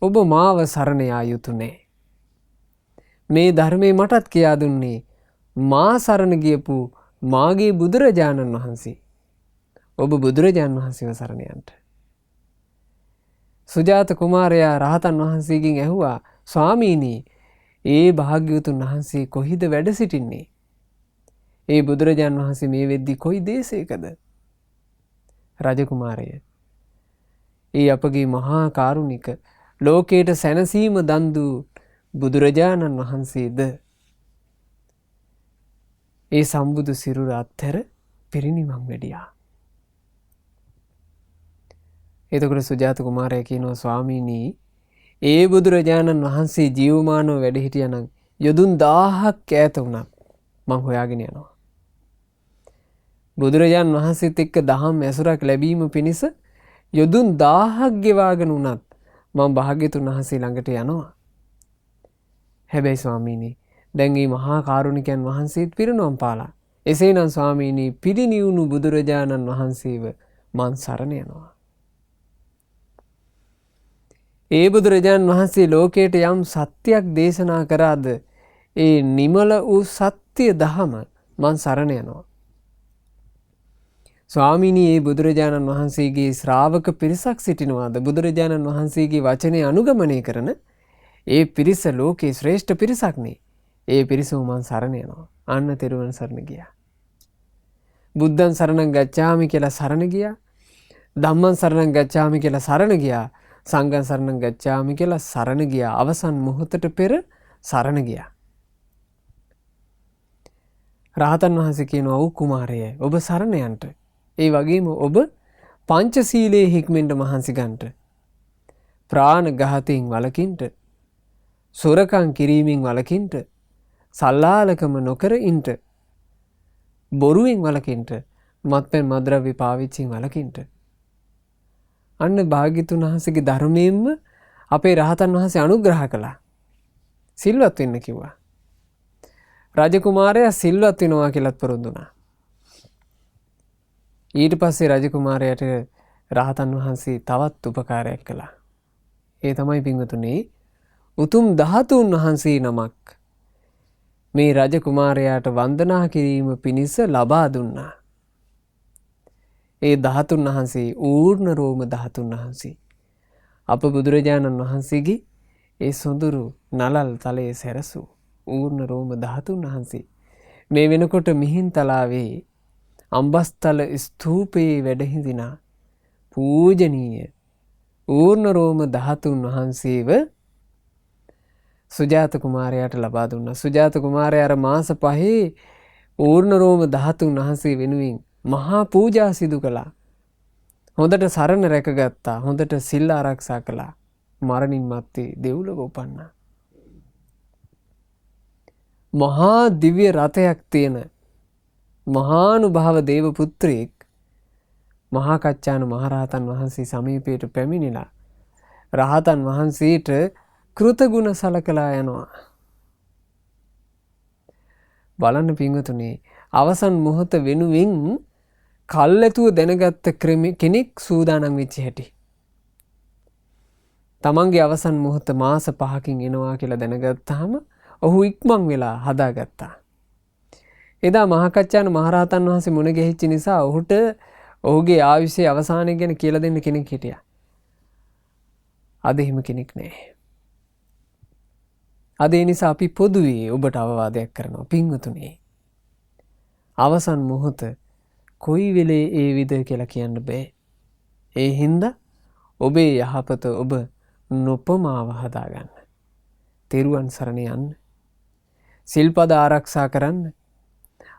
ඔබ මාව සරණ යා යුතු නෑ. මේ ධර්මයේ මටත් කියා දුන්නේ මා සරණ ගියපු මාගේ බුදුරජාණන් වහන්සේ. ඔබ බුදුරජාණන් වහන්සේව සරණ යන්න. සුජාත කුමාරයා රහතන් වහන්සේගෙන් ඇහුවා ස්වාමීනි ඒ භාග්‍යවතුන් වහන්සේ කොහිද වැඩ සිටින්නේ? ඒ බුදුරජාණන් වහන්සේ මේ වෙද්දි කොයි දේශයකද? රජකුමාරය ඒ අපගේ මහා කාරුණික ලෝකයට සැනසීම දන් දූ බුදුරජාණන් වහන්සේද ඒ සම්බුදු සිරුර අත්හැර පිරිනිවන් වැඩියා. එතකොට සුජාත කුමාරයා කියනවා ස්වාමීනි ඒ බුදුරජාණන් වහන්සේ ජීවමානව වැඩ හිටියානම් යොදුන් 1000ක් ඈත වුණත් මං හොයාගෙන යනවා. බුදුරජාණන් වහන්සේත් එක්ක දහම් ඇසුරක් ලැබීම පිණිස යොදුන් 1000ක් ගෙවාගෙන වුණත් මම භාග්‍යතුන් වහන්සේ ළඟට යනවා. හැබැයි ස්වාමීනි දැන් මේ මහා කාරුණිකයන් වහන්සේත් පිරිනොම් පාලා. එසේනම් ස්වාමීනි පිරිනිවුණු බුදුරජාණන් වහන්සේව මං සරණ යනවා. ඒ බුදුරජාණන් වහන්සේ ලෝකයට යම් සත්‍යයක් දේශනා කරාද ඒ නිමල වූ සත්‍ය දහම මං සරණ යනවා. ස්වාමීනි ඒ බුදුරජාණන් වහන්සේගේ ශ්‍රාවක පිරිසක් සිටිනවාද බුදුරජාණන් වහන්සේගේ වචනය අනුගමනය කරන ඒ පිරිස ලෝකේ ශ්‍රේෂ්ඨ පිරිසක්නේ. ඒ පිරිසම මං සරණ යනවා. අන්න තෙරුවන් සරණ ගියා. බුද්ධං සරණං ගච්ඡාමි කියලා සරණ ගියා. ධම්මං සරණං ගච්ඡාමි කියලා සරණ ගියා. සංඝං සරණං ගච්ඡාමි කියලා සරණ ගියා. අවසන් මොහොතට පෙර සරණ ගියා. රහතන් වහන්සේ කියනවා ඔව් කුමාරය ඔබ සරණ යන්න. ඒ වගේම ඔබ පංචශීලයේ හික්මෙන්ට මහන්සි ගන්නට. ප්‍රාණඝාතයෙන් වළකින්න. සොරකම් කිරීමෙන් වළකින්න. සල්ලාලකම නොකර ඉන්න. බොරුවෙන් වළකින්න. මත්පැන් මත්ද්‍රව්‍ය පාවිච්චියෙන් වළකින්න. අන්න භාග්‍යතුන් වහන්සේගේ ධර්මයෙන්ම අපේ රහතන් වහන්සේ අනුග්‍රහ කළා. සිල්වත් වෙන්න කිව්වා. රජකුමාරයා සිල්වත් වෙනවා කියලාත් පොරොන්දු වුණා. ඊට පස්සේ රජකුමාරයාට රහතන් වහන්සේ තවත් උපකාරයක් කළා. ඒ තමයි පින්වතුනි උතුම් ධාතුන් වහන්සේ නමක් මේ රජකුමාරයාට වන්දනා කිරීම පිණිස ලබා දුන්නා. ඒ ධාතුන් වහන්සේ ඌර්ණ රෝම ධාතුන් වහන්සේ අප බුදුරජාණන් වහන්සේගේ ඒ සොඳුරු නලල් තලයේ සැරසූ ඌර්ණ රෝම ධාතුන් වහන්සේ මේ වෙනකොට මිහින්තලාවේ අම්බස්තල ස්තූපයේ වැඩ හිඳිනා පූජනීය ඌර්ණ රෝම ධාතුන් වහන්සේව සුජාත කුමාරයාට ලබා දුන්නා. සුජාත කුමාරයා මාස 5 ඌර්ණ රෝම ධාතුන් වහන්සේ වෙනුවෙන් මහා පූජා සිදු කළා. හොඳට සරණ රැකගත්තා. හොඳට සිල් ආරක්ෂා කළා. මරණින් මත්තේ දෙව්ලොව උපන්නා. මහා දිව්‍ය රථයක් තියෙන මහානුභාව දේව පුත්‍රයෙක් මහා කච්චාන මහරහතන් වහන්සේ සමීපයට පැමිණිලා රහතන් වහන්සේට කෘතගුණ සලකලා යනවා. බලන්න පින්වතුනි අවසන් මොහොත වෙනුවෙන් කල්ැතුව දැනගත්ත කෙනෙක් සූදානම් වෙච්ච හැටි. තමන්ගේ අවසන් මොහොත මාස 5කින් එනවා කියලා දැනගත්තාම ඔහු ඉක්මන් වෙලා හදාගත්තා. එදා මහා කච්චාන මහරහතන් වහන්සේ මුණ ගැහිච්ච නිසා ඔහුට ඔහුගේ ආයුෂයේ අවසානය ගැන කියලා දෙන්න කෙනෙක් හිටියා. අද එහෙම කෙනෙක් නැහැ. අද ඒ නිසා අපි පොදුවේ ඔබට අවවාදයක් කරනවා පින්වතුනි. අවසන් මොහොත කොයි වෙලේ ඒ විද කියලා කියන්න බෑ. ඒ හින්දා ඔබේ යහපත ඔබ නොපමාව හදාගන්න. තෙරුවන් සරණ යන්න. සිල්පද ආරක්ෂා කරන්න.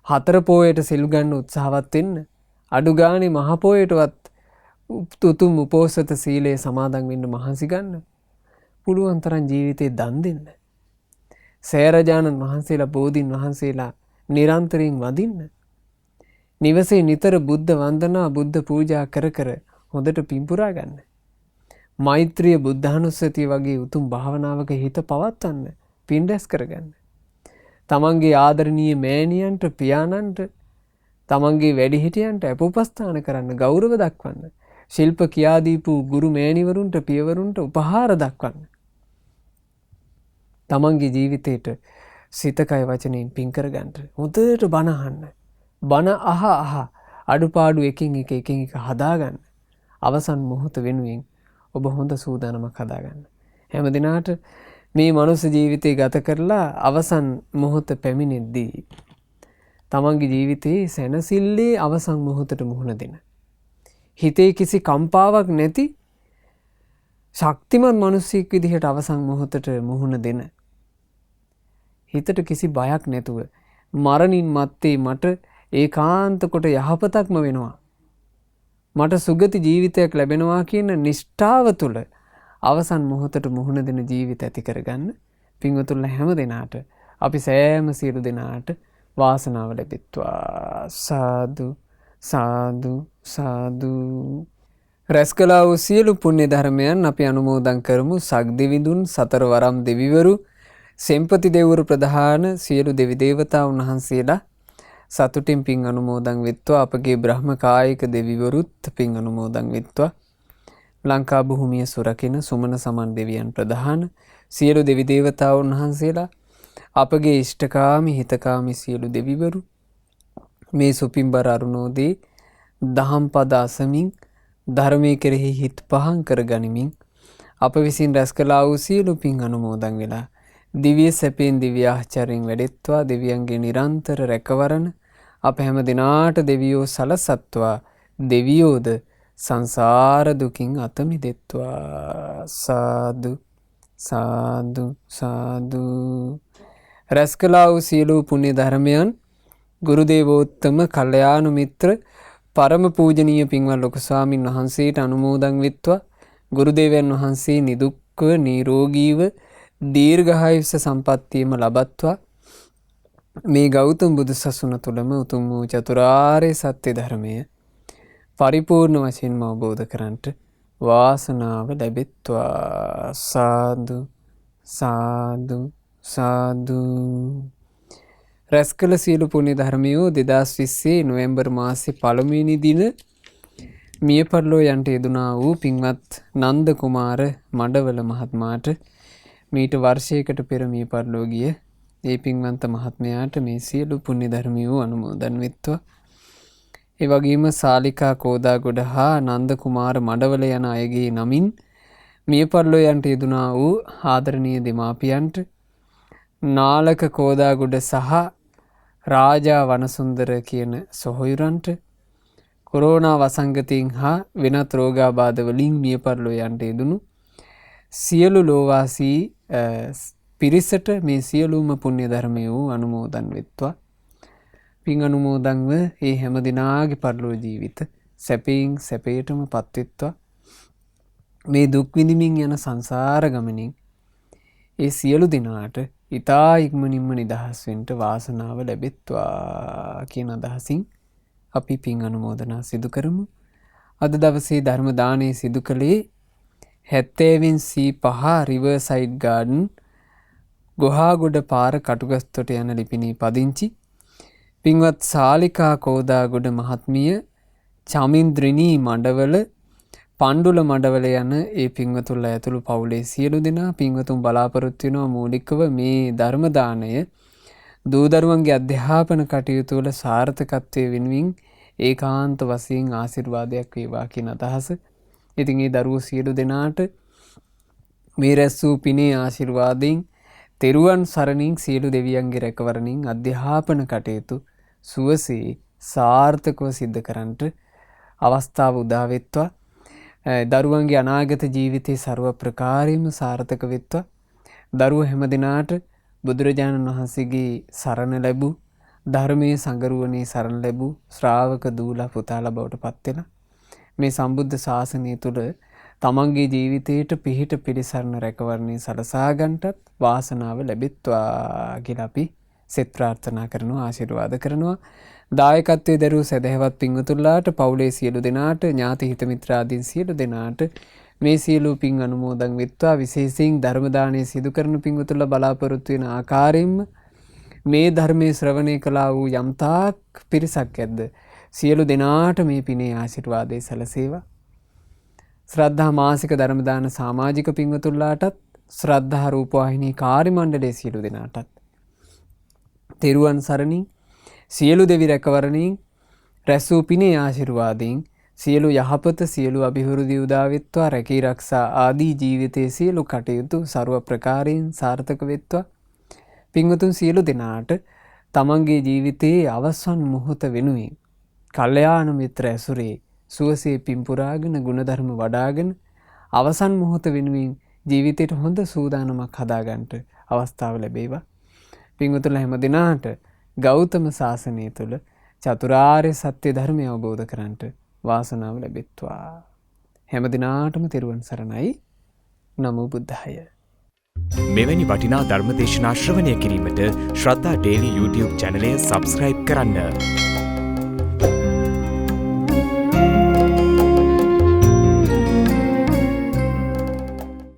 4 පොයට සිල් ගන්න උත්සාහවත් වෙන්න. අඩු ගානේ මහ පොයටවත් උතුම් උපෝසත සීලය සමාදන් වෙන්න මහන්සි ගන්න. පුළුවන් තරම් ජීවිතේ දන් දෙන්න. සෑරජානන් වහන්සේලා බෝධින් වහන්සේලා නිරන්තරයෙන් වදින්න. නිවසේ නිතර බුද්ධ වන්දනා බුද්ධ පූජා කර කර හොඳට පින්පුරා ගන්න. මෛත්‍රිය බුද්ධානුස්සතිය වගේ උතුම් භාවනාවක හිත පවත්වන්න. පින් රැස් කරගන්න. තමන්ගේ ආදරණීය මෑණියන්ට පියාණන්ට තමන්ගේ වැඩිහිටියන්ට අපෝපස්ථාන කරන්න ගෞරව දක්වන්න. ශිල්ප කියා දීපු ගුරු මෑණිවරුන්ට පියවරුන්ට උපහාර දක්වන්න. තමන්ගේ ජීවිතේට සිත කය වචනයෙන් පින් කරගන්න. හොඳට බණ අහන්න. බණ අහ අඩුපාඩු එකින් එක හදාගන්න. අවසන් මොහොත වෙනුවෙන් ඔබ හොඳ සූදානමක් හදාගන්න. හැම දිනාට මේ මනුස්ස ජීවිතේ ගත කරලා අවසන් මොහොත පැමිණෙද්දී තමන්ගේ ජීවිතේ සැනසille අවසන් මොහොතට මුහුණ දෙන්න. හිතේ කිසි කම්පාවක් නැති ශක්තිමත් මිනිසෙක් විදිහට අවසන් මොහොතට මුහුණ දෙන. හිතට කිසි බයක් නැතුව මරණින් මත්තේ මට ඒකාන්ත කොට යහපතක්ම වෙනවා. මට සුගති ජීවිතයක් ලැබෙනවා කියන නිෂ්ඨාව තුළ අවසන් මොහොතට මුහුණ දෙන ජීවිත ඇති කරගන්න පින්වතුන්ලා හැම දෙනාට අපි සෑම සියලු දෙනාට වාසනාව ලැබෙත්වා. සාදු සාදු සාදු. රැස් කළා වූ සියලු පුණ්‍ය ධර්මයන් අපි අනුමෝදන් කරමු. සග්දිවිඳුන් සතරවරම් දෙවිවරු සෙම්පති දෙවිවරු ප්‍රධාන සියලු දෙවි දේවතාවුන් වහන්සේලා සතුටින් පින් අනුමෝදන් වෙත්වා. අපගේ බ්‍රහ්ම කායික දෙවිවරුත් පින් අනුමෝදන් වෙත්වා. ලංකා භූමිය සුරකින සුමන සමන් දෙවියන් ප්‍රධාන සියලු දෙවි දේවතාවුන් වහන්සේලා අපගේ ඉෂ්ඨකාමී හිතකාමී සියලු දෙවිවරු මේ සුපින්බර අරුණෝදේ දහම් පද අසමින් ධර්මයේ කෙරෙහි හිත් පහන් කර ගනිමින් අප විසින් රැස් කළා වූ සියලු පින් අනුමෝදන් වෙලා දිව්‍ය සැපෙන් දිව්‍ය ආචාර්යෙන් වැඩෙත්වා. දෙවියන්ගේ නිරන්තර රැකවරණ අප හැම දිනාට දෙවියෝ සලසත්වා. දෙවියෝද සංසාර දුකින් අත මිදෙත්වා. සාදු සාදු සාදු. රැස් කළා වූ සියලු පුණ්‍ය ධර්මයන් ගුරු දේවෝත්තම කල්යාණු මිත්‍ර පරම පූජනීය පින්වත් ලොකු ස්වාමින් වහන්සේට අනුමෝදන් වෙත්වා. ගුරු දේවයන් වහන්සේ නිදුක්ව නිරෝගීව දීර්ඝායුෂ සම්පන්නියම ලබත්වා. මේ ගෞතම බුදු සසුන තුළම උතුම් වූ චතුරාර්ය සත්‍ය ධර්මය පරිපූර්ණ වශයෙන්ම අවබෝධ කරන්ට වාසනාව ලැබෙත්වා. සාදු සාදු සාදු. රැස් කළ සියලු පුණ්‍ය ධර්මයෝ 2020 නොවැම්බර් මාසේ 1 වෙනි දින මිය පරලෝ යන්ට යෙදුනා වූ පින්වත් නන්ද කුමාර මඩවල මහත්මයාට මීට වර්ෂයකට පෙර මිය පරලෝ ගිය ඒ පින්වන්ත මහත්මයාට මේ සියලු පුණ්‍ය ධර්මයෝ අනුමෝදන් වෙත්වා. ඒ වගේම සාලිකා කෝදාගොඩ හා නන්ද කුමාර මඩවල යන අයගේ නමින් මිය පරලෝ යන්ට යෙදුනා වූ ආදරණීය දෙමාපියන්ට නාලක කෝදාගොඩ සහ රාජා වනසුන්දර කියන සොහොයුරන්ට කොරෝනා වසංගතයෙන් හා වෙනත් රෝගාබාධ වලින් මිය පරලෝ යන්ට යෙදුණු සියලු ලෝවාසී පිරිසට මේ සියලුම පුණ්‍ය ධර්මයෝ අනුමෝදන් වෙත්වා. පින් අනුමෝදන්ව ඒ හැම දිනාගේ පරලෝ ජීවිත සැපයෙන් සැපයටම පත්වෙත්වා. මේ දුක් විඳින්මින් යන සංසාර ගමනින් ඒ සියලු දිනාට ඉතා ඉක්මනින්ම නිදහස් වෙන්න වාසනාව ලැබෙත්වා කියන අදහසින් අපි පින් අනුමෝදනා සිදු කරමු. අද දවසේ ධර්ම දානය සිදු කළේ 70/5 රිවර්සයිඩ් ගාඩන් ගොහාගොඩ පාර කටුගස්තොට යන ලිපිණී පදිංචි පින්වත් සාලිකා කෝදාගොඩ මහත්මිය, චමින්ද්‍රිනී මඩවල, පණ්ඩුල මඩවල යන ඒ පින්වතුන්ලා ඇතුළු පවුලේ සියලු දෙනා පින්වතුන් බලාපොරොත්තු වෙනවා මූලිකව මේ ධර්ම දාණය දූ දරුවන්ගේ අධ්‍යාපන කටයුතු වල සාර්ථකත්වයේ වෙනුවෙන් ඒකාන්ත වශයෙන් ආශිර්වාදයක් වේවා කියන අදහස. ඉතින් මේ දරුවෝ සියලු දෙනාට මේ රැස් වූ පිනේ ආශිර්වාදයෙන් තෙරුවන් සරණින් සියලු දෙවියන්ගේ රැකවරණින් අධ්‍යාපන කටයුතු සුවසේ සාර්ථකව සිද්ධ කරන්නට අවස්ථාව උදා වෙත්වා. දරුවන්ගේ අනාගත ජීවිතයේ ਸਰව ප්‍රකාරයෙන්ම සාර්ථක වෙත්වා. දරුවෝ හැම දිනාට බුදුරජාණන් වහන්සේගේ සරණ ලැබූ ධර්මයේ සංගරුවනේ සරණ ලැබූ ශ්‍රාවක දූලා පුතාලා බවට පත් වෙන මේ සම්බුද්ධ ශාසනය තුළ තමන්ගේ ජීවිතයට පිහිට පිළිසරණ රැකවරණය සලසා ගන්නටත් වාසනාව ලැබෙත්වා කියලා අපි සෙත් ප්‍රාර්ථනා කරනවා ආශිර්වාද කරනවා. දායකත්වයේ දරූ සදහැවත් පින්වතුන්ලාට පවුලේ සියලු දෙනාට ඥාති හිත මිත්‍රාදීන් සියලු දෙනාට මේ සියලු පින් අනුමෝදන් වෙත්වා. විශේෂයෙන් ධර්ම දානය සිදු කරන පින්වතුන්ලා බලාපොරොත්තු වෙන ආකාරයෙන්ම මේ ධර්මයේ ශ්‍රවණය කළා වූ යම්තාක් පිරිසක් ඇද්ද සියලු දෙනාට මේ පිනේ ආශිර්වාදය සැලසේවා. ශ්‍රද්ධා මාසික ධර්ම දාන සමාජික පින්වතුන්ලාටත් ශ්‍රද්ධා රූපවාහිනී කාර්ය මණ්ඩලයේ සියලු දෙනාටත් තෙරුවන් සරණින් සියලු දෙවි රැකවරණින් රැස් වූ පිනේ ආශිර්වාදයෙන් සියලු යහපත සියලු අභිවෘද්ධි උදා වෙත්වා. රැකී ආරක්ෂා ආදී ජීවිතයේ සියලු කටයුතු ਸਰව ප්‍රකාරයෙන් සාර්ථක වෙත්වා. පින්වතුන් සියලු දෙනාට තමන්ගේ ජීවිතයේ අවසන් මොහොත වෙනුවෙන් කල්යාණ මිත්‍ර ඇසුරේ සුවසේ පින්පුරාගෙන ගුණධර්ම වඩාගෙන අවසන් මොහොත වෙනුවෙන් ජීවිතයට හොඳ සූදානමක් හදාගන්නට අවස්ථාව ලැබේවා. පින්වතුන්ලා හැම දිනාට ගෞතම සාසනය තුළ චතුරාර්ය සත්‍ය ධර්මය අවබෝධ කරගන්නට වාසනාව ලැබෙත්වා. හැම දිනාටම තෙරුවන් සරණයි. නමෝ බුද්ධාය. මෙවැනි වටිනා ධර්මදේශනා ශ්‍රවණය කිරීමට ශ්‍රද්ධා ඩේලි YouTube චැනලය සබ්ස්ක්‍රයිබ් කරන්න.